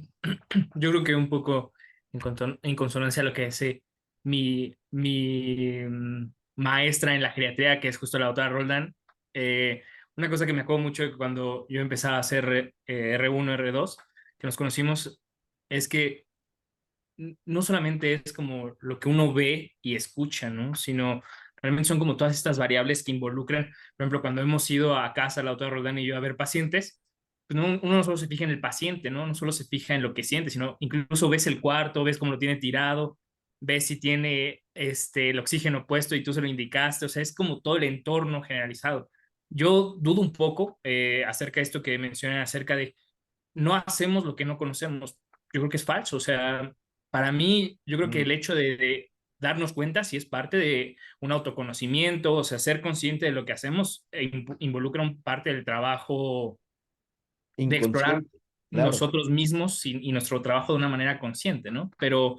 yo creo que un poco en consonancia a lo que dice mi maestra en la geriatría, que es justo la doctora Roldán. Una cosa que me acuerdo mucho de cuando yo empezaba a hacer R1, R2, que nos conocimos, es que no solamente es como lo que uno ve y escucha, ¿no? Sino realmente son como todas estas variables que involucran, por ejemplo, cuando hemos ido a casa, la doctora Roldán y yo, a ver pacientes, pues uno no solo se fija en el paciente, ¿no? No solo se fija en lo que siente, sino incluso ves el cuarto, ves cómo lo tiene tirado, ves si tiene el oxígeno puesto y tú se lo indicaste, o sea, es como todo el entorno generalizado. Yo dudo un poco acerca de esto que mencioné, acerca de no hacemos lo que no conocemos. Yo creo que es falso, o sea, para mí, yo creo que el hecho de darnos cuenta si es parte de un autoconocimiento, o sea, ser consciente de lo que hacemos involucra un parte del trabajo de explorar Inconsciente, claro. nosotros mismos y nuestro trabajo de una manera consciente, ¿no? Pero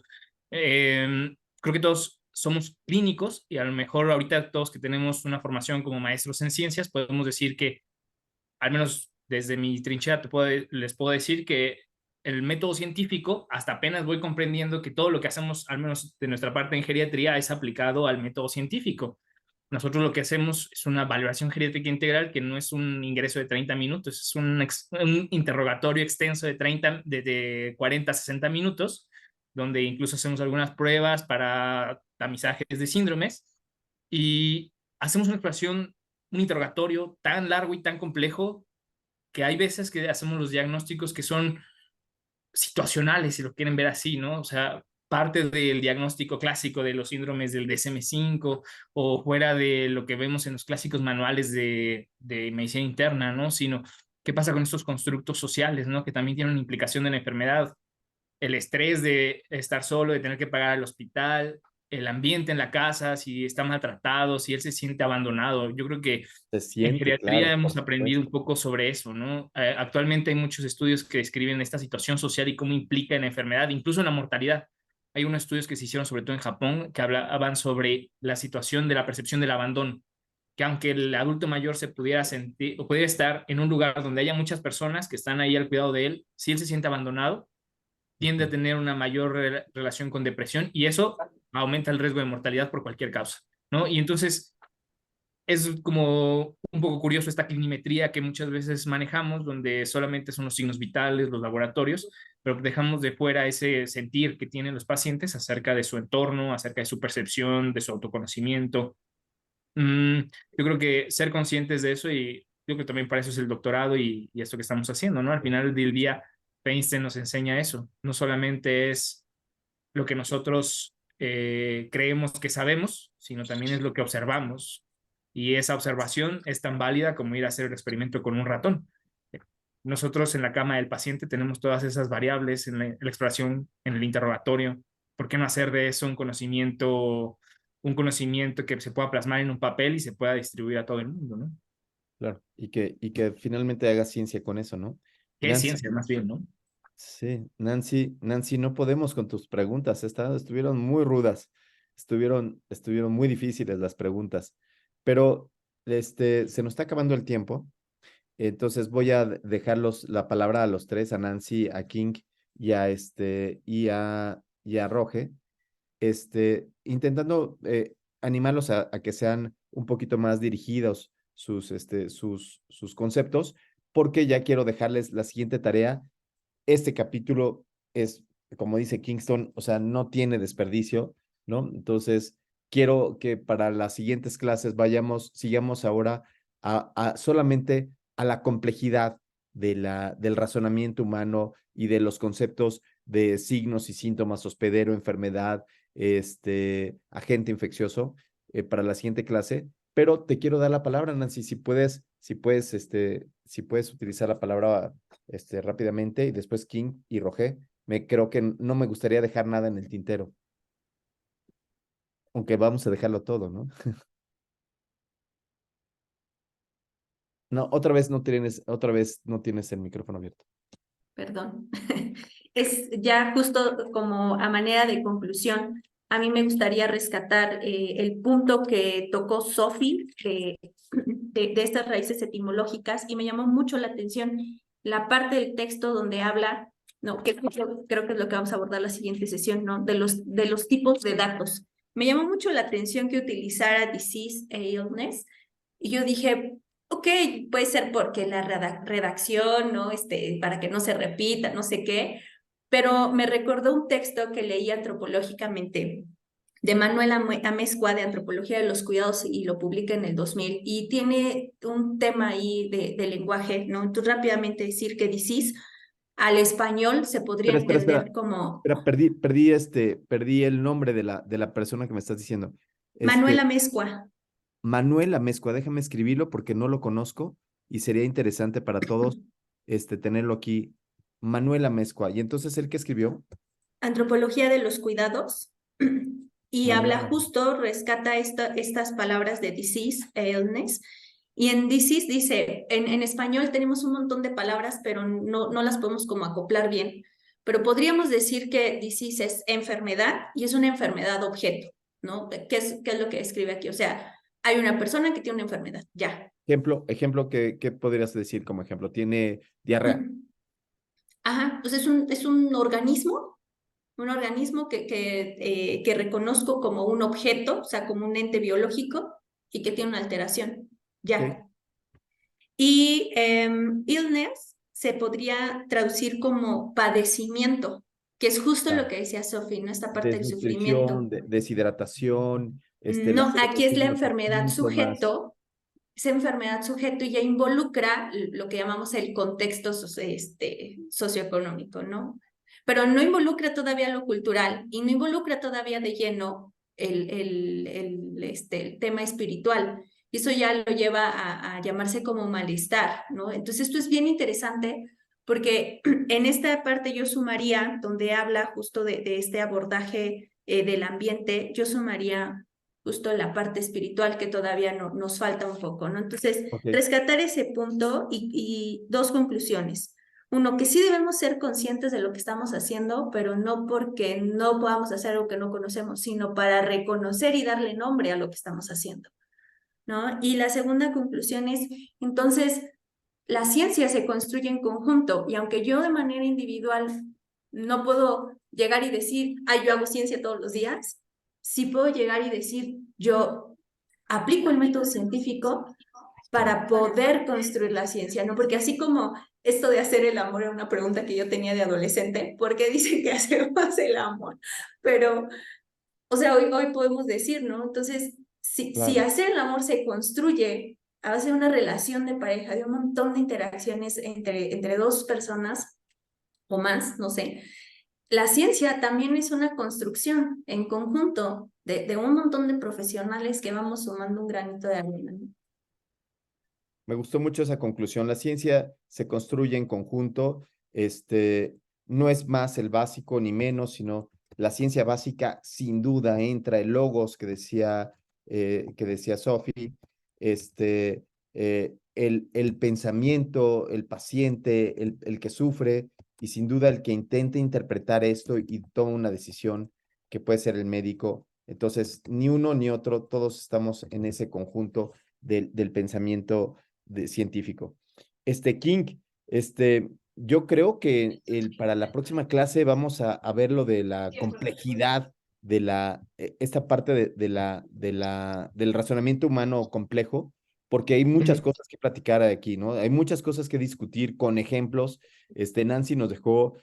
creo que todos somos clínicos y a lo mejor ahorita todos que tenemos una formación como maestros en ciencias podemos decir que, al menos desde mi trinchera, les puedo decir que el método científico, hasta apenas voy comprendiendo que todo lo que hacemos, al menos de nuestra parte en geriatría, es aplicado al método científico. Nosotros lo que hacemos es una valoración geriátrica integral que no es un ingreso de 30 minutos, es un interrogatorio extenso de 40 a 60 minutos, donde incluso hacemos algunas pruebas para tamizajes de síndromes y hacemos una exploración, un interrogatorio tan largo y tan complejo que hay veces que hacemos los diagnósticos que son situacionales, si lo quieren ver así, ¿no? O sea, parte del diagnóstico clásico de los síndromes del DSM-5 o fuera de lo que vemos en los clásicos manuales de medicina interna, ¿no? Sino, ¿qué pasa con estos constructos sociales, ¿no? Que también tienen una implicación en la enfermedad. El estrés de estar solo, de tener que pagar el hospital, el ambiente en la casa, si está maltratado, si él se siente abandonado. Yo creo que Se en siente, geriatría claro, por hemos aprendido un supuesto. poco sobre eso, ¿no? Actualmente hay muchos estudios que describen esta situación social y cómo implica en la enfermedad, incluso en la mortalidad. Hay unos estudios que se hicieron sobre todo en Japón que hablaban sobre la situación de la percepción del abandono, que aunque el adulto mayor se pudiera sentir o pudiera estar en un lugar donde haya muchas personas que están ahí al cuidado de él, si él se siente abandonado, tiende a tener una mayor relación con depresión y eso aumenta el riesgo de mortalidad por cualquier causa, ¿no? Y entonces es como un poco curioso esta clinimetría que muchas veces manejamos, donde solamente son los signos vitales, los laboratorios, pero dejamos de fuera ese sentir que tienen los pacientes acerca de su entorno, acerca de su percepción, de su autoconocimiento. Yo creo que ser conscientes de eso y yo creo que también para eso es el doctorado y esto que estamos haciendo, ¿no? Al final del día, Einstein nos enseña eso. No solamente es lo que nosotros creemos que sabemos, sino también es lo que observamos. Y esa observación es tan válida como ir a hacer el experimento con un ratón. Nosotros en la cama del paciente tenemos todas esas variables en la exploración, en el interrogatorio. ¿Por qué no hacer de eso un conocimiento que se pueda plasmar en un papel y se pueda distribuir a todo el mundo, ¿no? Claro, y que finalmente haga ciencia con eso, ¿no? ¿Qué es Nancy, ciencia, más bien, no? sí, Nancy, no podemos con tus preguntas, estuvieron muy rudas, estuvieron muy difíciles las preguntas, pero se nos está acabando el tiempo, entonces voy a dejarlos la palabra a los tres, a Nancy, a King y a Roge, intentando animarlos a que sean un poquito más dirigidos sus conceptos, porque ya quiero dejarles la siguiente tarea. Este capítulo es, como dice Kingston, o sea, no tiene desperdicio, ¿no? Entonces, quiero que para las siguientes clases sigamos ahora solamente a la complejidad del razonamiento humano y de los conceptos de signos y síntomas, hospedero, enfermedad, agente infeccioso, para la siguiente clase. Pero te quiero dar la palabra, Nancy, si puedes utilizar la palabra rápidamente, y después King y Roger. Creo que no me gustaría dejar nada en el tintero, aunque vamos a dejarlo todo, ¿no? No, otra vez no tienes el micrófono abierto. Perdón. Es ya justo como a manera de conclusión, a mí me gustaría rescatar el punto que tocó Sophie de estas raíces etimológicas, y me llamó mucho la atención la parte del texto donde habla, no, que creo que es lo que vamos a abordar la siguiente sesión, ¿no? De los tipos de datos. Me llamó mucho la atención que utilizara disease e illness, y yo dije, ok, puede ser porque la redacción, ¿no? Para que no se repita, no sé qué, pero me recordó un texto que leí antropológicamente de Manuel Amezcua, de Antropología de los Cuidados, y lo publica en el 2000, y tiene un tema ahí de lenguaje, ¿no? Entonces, rápidamente decir que disease al español se podría entender como... Espera, perdí el nombre de la persona que me estás diciendo. Manuel Amezcua. Manuel Amezcua, déjame escribirlo porque no lo conozco y sería interesante para todos tenerlo aquí. Manuel Amezcua. ¿Y entonces él qué escribió? Antropología de los Cuidados. Y Manuel habla justo, rescata estas palabras de disease e illness. Y en disease dice, en español tenemos un montón de palabras, pero no las podemos como acoplar bien. Pero podríamos decir que disease es enfermedad, y es una enfermedad objeto, ¿no? ¿Qué es lo que escribe aquí? O sea, hay una persona que tiene una enfermedad, ya. Ejemplo, ¿qué podrías decir como ejemplo? Tiene diarrea. Ajá, pues es un organismo que reconozco como un objeto, o sea, como un ente biológico, y que tiene una alteración, ya. Okay. Y illness se podría traducir como padecimiento, que es justo lo que decía Sophie, ¿no? Esta parte del sufrimiento. Deshidratación. No, aquí es la enfermedad síntomas. sujeto. Esa enfermedad sujeto ya involucra lo que llamamos el contexto socioeconómico, ¿no? Pero no involucra todavía lo cultural, y no involucra todavía de lleno el tema espiritual. Y eso ya lo lleva a llamarse como malestar, ¿no? Entonces esto es bien interesante, porque en esta parte yo sumaría, donde habla justo de este abordaje del ambiente, yo sumaría justo la parte espiritual, que todavía nos falta un poco, ¿no? Entonces, rescatar ese punto y dos conclusiones. Uno, que sí debemos ser conscientes de lo que estamos haciendo, pero no porque no podamos hacer algo que no conocemos, sino para reconocer y darle nombre a lo que estamos haciendo, ¿no? Y la segunda conclusión es, entonces, la ciencia se construye en conjunto, y aunque yo de manera individual no puedo llegar y decir, yo hago ciencia todos los días, sí puedo llegar y decir, yo aplico el método científico para poder construir la ciencia, ¿no? Porque así como esto de hacer el amor era una pregunta que yo tenía de adolescente, ¿por qué dicen que hacemos el amor? Pero, o sea, hoy podemos decir, ¿no? Entonces, si hacer el amor se construye a base de una relación de pareja, de un montón de interacciones entre dos personas o más, no sé, la ciencia también es una construcción en conjunto de un montón de profesionales que vamos sumando un granito de arena, ¿no? Me gustó mucho esa conclusión. La ciencia se construye en conjunto, no es más el básico ni menos, sino la ciencia básica sin duda entra el logos que decía Sophie, el pensamiento, el paciente, el que sufre y sin duda el que intenta interpretar esto y toma una decisión que puede ser el médico. Entonces, ni uno ni otro, todos estamos en ese conjunto del pensamiento científico. King, yo creo que para la próxima clase vamos a ver lo de la complejidad de esta parte del razonamiento humano complejo, porque hay muchas cosas que platicar aquí, ¿no? Hay muchas cosas que discutir con ejemplos. Nancy nos dejó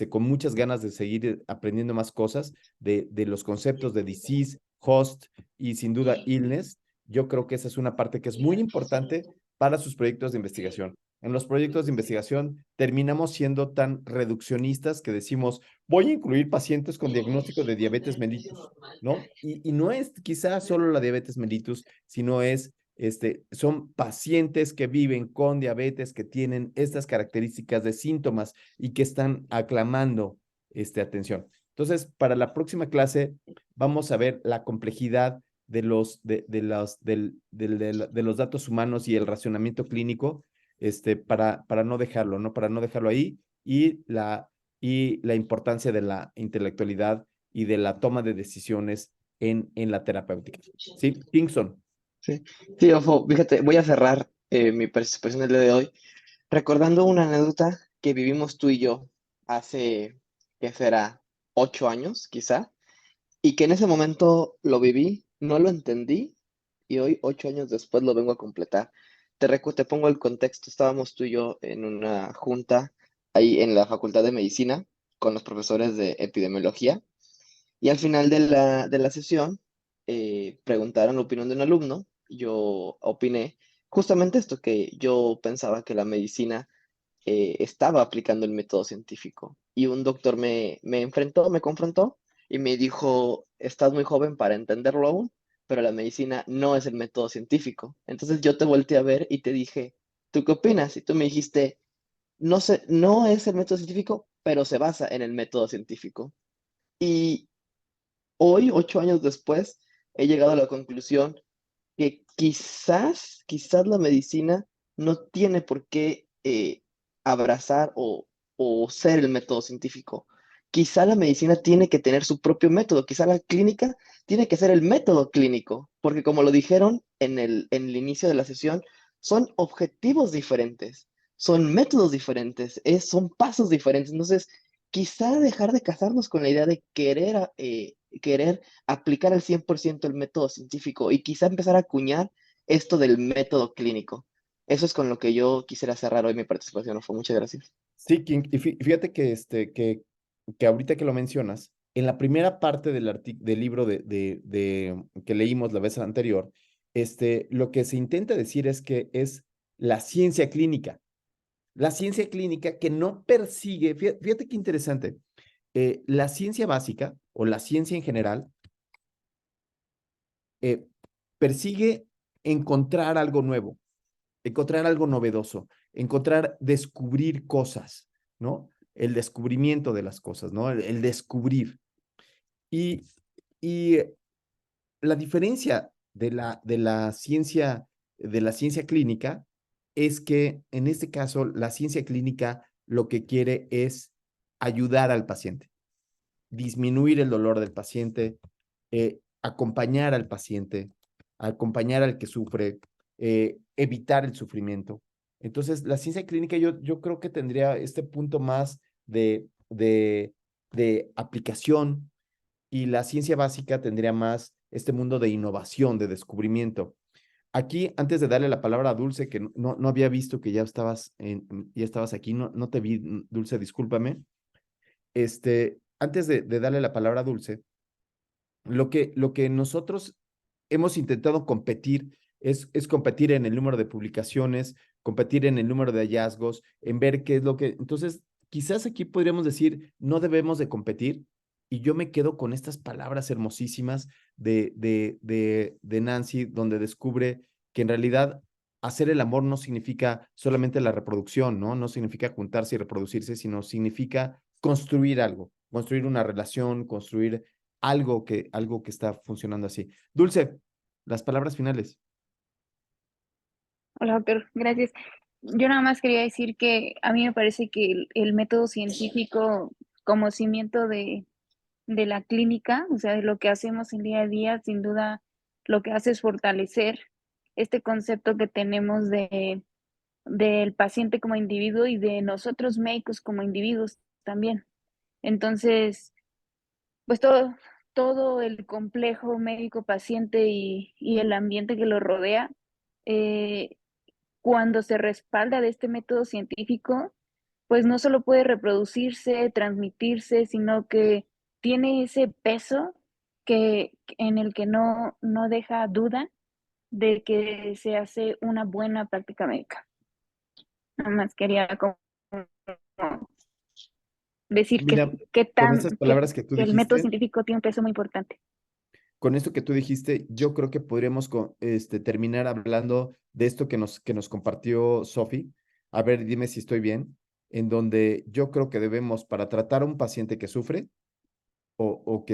con muchas ganas de seguir aprendiendo más cosas de los conceptos de disease, host y sin duda illness. Yo creo que esa es una parte que es muy importante para sus proyectos de investigación. En los proyectos de investigación terminamos siendo tan reduccionistas que decimos, voy a incluir pacientes con diagnóstico de diabetes mellitus, ¿no? Y no es quizás solo la diabetes mellitus, sino son pacientes que viven con diabetes, que tienen estas características de síntomas y que están aclamando atención. Entonces, para la próxima clase vamos a ver la complejidad de los datos humanos y el racionamiento clínico, para no dejarlo, ¿no? Para no dejarlo ahí, y la importancia de la intelectualidad y de la toma de decisiones en la terapéutica. ¿Sí? Kingston. Sí, ojo, fíjate, voy a cerrar mi participación del día de hoy recordando una anécdota que vivimos tú y yo hace, ¿qué será? 8 años, quizá, y que en ese momento lo viví, no lo entendí, y hoy, 8 años después, lo vengo a completar. Te pongo el contexto, estábamos tú y yo en una junta ahí en la Facultad de Medicina con los profesores de epidemiología, y al final de la sesión preguntaron la opinión de un alumno. Yo opiné justamente esto, que yo pensaba que la medicina estaba aplicando el método científico. Y un doctor me confrontó y me dijo, estás muy joven para entenderlo aún, pero la medicina no es el método científico. Entonces yo te volteé a ver y te dije, ¿tú qué opinas? Y tú me dijiste, no sé, no es el método científico, pero se basa en el método científico. Y hoy, 8 años después, he llegado a la conclusión que quizás la medicina no tiene por qué abrazar o ser el método científico. Quizá la medicina tiene que tener su propio método, quizá la clínica tiene que ser el método clínico, porque como lo dijeron en el inicio de la sesión, son objetivos diferentes, son métodos diferentes, son pasos diferentes. Entonces, quizá dejar de casarnos con la idea de querer aplicar al 100% el método científico y quizá empezar a acuñar esto del método clínico. Eso es con lo que yo quisiera cerrar hoy mi participación. Fue muchas gracias. Sí, King, y fíjate que ahorita que lo mencionas, en la primera parte del libro que leímos la vez anterior, lo que se intenta decir es que es la ciencia clínica. La ciencia clínica que no persigue, fíjate qué interesante, la ciencia básica o la ciencia en general persigue encontrar algo nuevo, encontrar algo novedoso, descubrir cosas, ¿no? El descubrimiento de las cosas, ¿no? El descubrir. Y la diferencia de la ciencia clínica es que en este caso la ciencia clínica lo que quiere es ayudar al paciente, disminuir el dolor del paciente, acompañar al paciente, acompañar al que sufre, evitar el sufrimiento. Entonces, la ciencia clínica yo creo que tendría este punto más de aplicación, y la ciencia básica tendría más este mundo de innovación, de descubrimiento. Aquí, antes de darle la palabra a Dulce, que no había visto que ya estabas aquí, no te vi, Dulce, discúlpame. Antes de darle la palabra a Dulce, lo que nosotros hemos intentado competir es competir en el número de publicaciones, competir en el número de hallazgos, en ver qué es lo que... Entonces, quizás aquí podríamos decir, no debemos de competir, y yo me quedo con estas palabras hermosísimas de Nancy, donde descubre que en realidad hacer el amor no significa solamente la reproducción, ¿no? No significa juntarse y reproducirse, sino significa construir algo, construir una relación, construir algo que está funcionando así. Dulce, las palabras finales. Hola, doctor, gracias. Yo nada más quería decir que a mí me parece que el método científico como cimiento de la clínica, o sea, de lo que hacemos en día a día, sin duda lo que hace es fortalecer este concepto que tenemos del paciente como individuo y de nosotros médicos como individuos también. Entonces, pues todo el complejo médico-paciente y el ambiente que lo rodea, eh, cuando se respalda de este método científico, pues no solo puede reproducirse, transmitirse, sino que tiene ese peso en el que no deja duda de que se hace una buena práctica médica. Nada más quería como decir Mira, que con esas palabras que tú el método dijiste, científico tiene un peso muy importante. con esto que tú dijiste, yo creo que podríamos terminar hablando de esto que nos compartió Sophie. A ver, dime si estoy bien, en donde yo creo que debemos, para tratar a un paciente que sufre o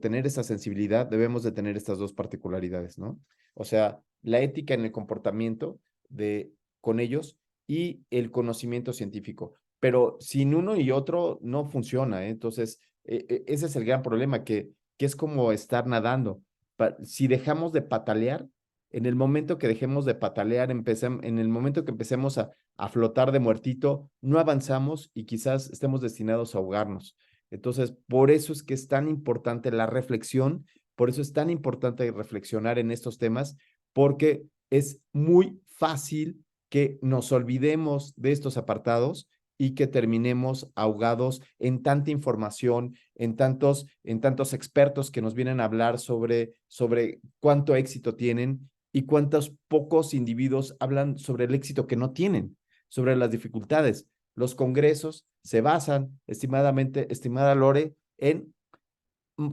tener esa sensibilidad, debemos de tener estas dos particularidades, ¿no? O sea, la ética en el comportamiento con ellos y el conocimiento científico. Pero sin uno y otro no funciona, ¿eh? Entonces, ese es el gran problema, que es como estar nadando. Si dejamos de patalear, en el momento que dejemos de patalear, en el momento que empecemos a flotar de muertito, no avanzamos y quizás estemos destinados a ahogarnos. Entonces, por eso es que es tan importante la reflexión, por eso es tan importante reflexionar en estos temas, porque es muy fácil que nos olvidemos de estos apartados y que terminemos ahogados en tanta información, en tantos expertos que nos vienen a hablar sobre cuánto éxito tienen y cuántos pocos individuos hablan sobre el éxito que no tienen, sobre las dificultades. Los congresos se basan, estimada Lore, en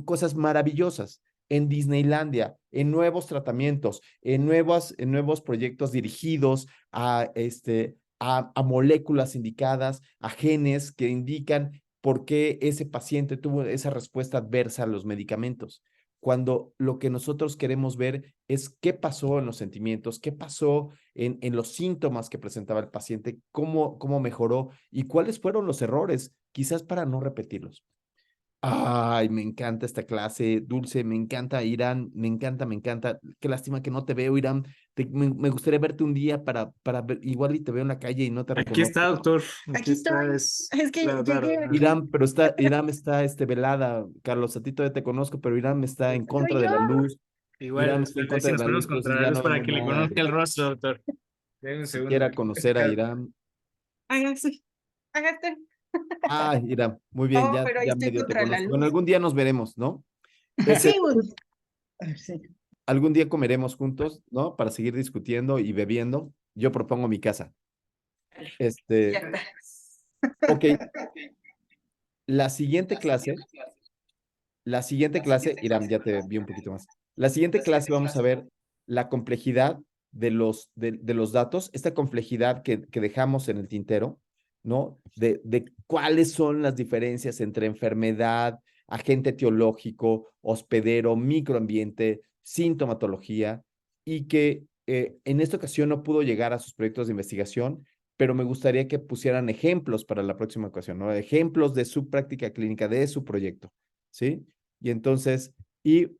cosas maravillosas, en Disneylandia, en nuevos tratamientos, en nuevos proyectos dirigidos a moléculas indicadas, a genes que indican por qué ese paciente tuvo esa respuesta adversa a los medicamentos. Cuando lo que nosotros queremos ver es qué pasó en los sentimientos, qué pasó en los síntomas que presentaba el paciente, cómo mejoró y cuáles fueron los errores, quizás para no repetirlos. Ay, me encanta esta clase, Dulce, me encanta, Irán, me encanta. Qué lástima que no te veo, Irán. Me gustaría verte un día para ver, igual y te veo en la calle y no te Aquí está, reconozco. doctor. Aquí estoy. Es que llegué. Irán, pero Irán está velada, Carlos, a ti todavía te conozco, pero Irán está en contra Soy de yo. la luz. Irán Igual, está en contra si de nos la luz, ponemos entonces contra la ya luz no para vemos que le nada. conozca el rostro, doctor. Deme un segundo. Quiera conocer a Irán. Hágase. Hágase. Ay, Irán, muy bien, No, pero ahí ya estoy medio te contra la conozco. Bueno, luz. algún día nos veremos, ¿no? Sí, sí. Algún día comeremos juntos, ¿no? Para seguir discutiendo y bebiendo. Yo propongo mi casa. Ya está. Ok, la siguiente clase, Irán, ya te vi un poquito más. La siguiente clase vamos a ver la complejidad de los datos, esta complejidad que dejamos en el tintero, ¿no? De cuáles son las diferencias entre enfermedad, agente etiológico, hospedero, microambiente, sintomatología, y que en esta ocasión no pudo llegar a sus proyectos de investigación, pero me gustaría que pusieran ejemplos para la próxima ocasión, ¿no? Ejemplos de su práctica clínica, de su proyecto, ¿sí? Y entonces,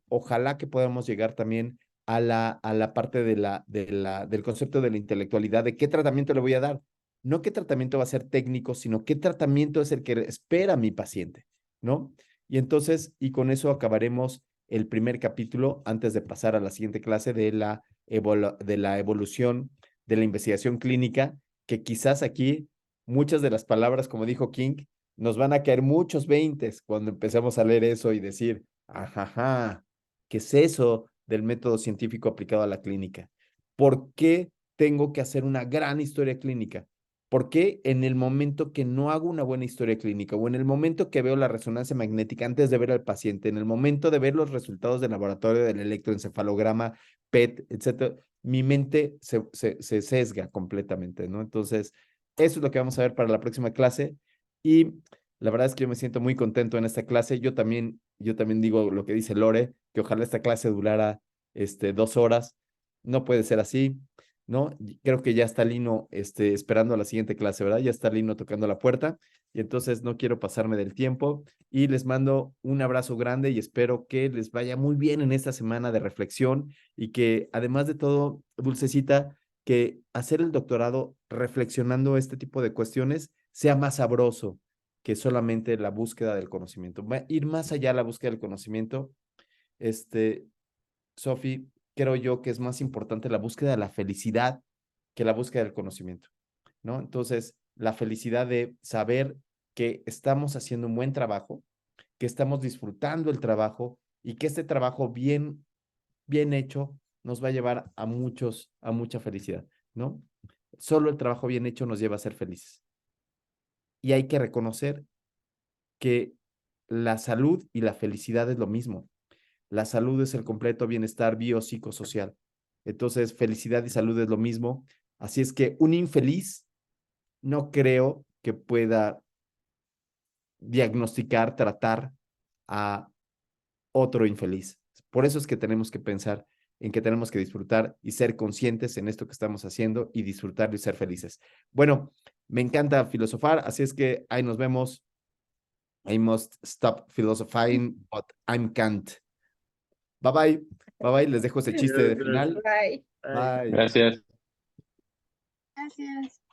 ojalá que podamos llegar también a la parte del concepto de la intelectualidad, de qué tratamiento le voy a dar. No qué tratamiento va a ser técnico, sino qué tratamiento es el que espera mi paciente, ¿no? Y entonces, y con eso acabaremos el primer capítulo antes de pasar a la siguiente clase de la evolución de la investigación clínica, que quizás aquí muchas de las palabras, como dijo King, nos van a caer muchos veintes cuando empecemos a leer eso y decir, ajaja, ¿qué es eso del método científico aplicado a la clínica? ¿Por qué tengo que hacer una gran historia clínica? ¿Por qué? En el momento que no hago una buena historia clínica o en el momento que veo la resonancia magnética antes de ver al paciente, en el momento de ver los resultados del laboratorio del electroencefalograma, PET, etcétera, mi mente se sesga completamente, ¿no? Entonces, eso es lo que vamos a ver para la próxima clase y la verdad es que yo me siento muy contento en esta clase. Yo también digo lo que dice Lore, que ojalá esta clase durara 2 horas. No puede ser así. ¿No? Creo que ya está Lino esperando a la siguiente clase, ¿verdad? Ya está Lino tocando la puerta y entonces no quiero pasarme del tiempo y les mando un abrazo grande y espero que les vaya muy bien en esta semana de reflexión y que además de todo, Dulcecita, que hacer el doctorado reflexionando este tipo de cuestiones sea más sabroso que solamente la búsqueda del conocimiento. Va a ir más allá la búsqueda del conocimiento. Sofi, creo yo que es más importante la búsqueda de la felicidad que la búsqueda del conocimiento, ¿no? Entonces, la felicidad de saber que estamos haciendo un buen trabajo, que estamos disfrutando el trabajo y que este trabajo bien hecho nos va a llevar a mucha felicidad, ¿no? Solo el trabajo bien hecho nos lleva a ser felices. Y hay que reconocer que la salud y la felicidad es lo mismo. La salud es el completo bienestar biopsicosocial. Entonces, felicidad y salud es lo mismo. Así es que un infeliz no creo que pueda diagnosticar, tratar a otro infeliz. Por eso es que tenemos que pensar en que tenemos que disfrutar y ser conscientes en esto que estamos haciendo y disfrutar y ser felices. Bueno, me encanta filosofar, así es que ahí nos vemos. I must stop philosophizing, but I can't. Bye bye. Bye bye. Les dejo ese chiste de final. Bye. Bye. Gracias. Gracias.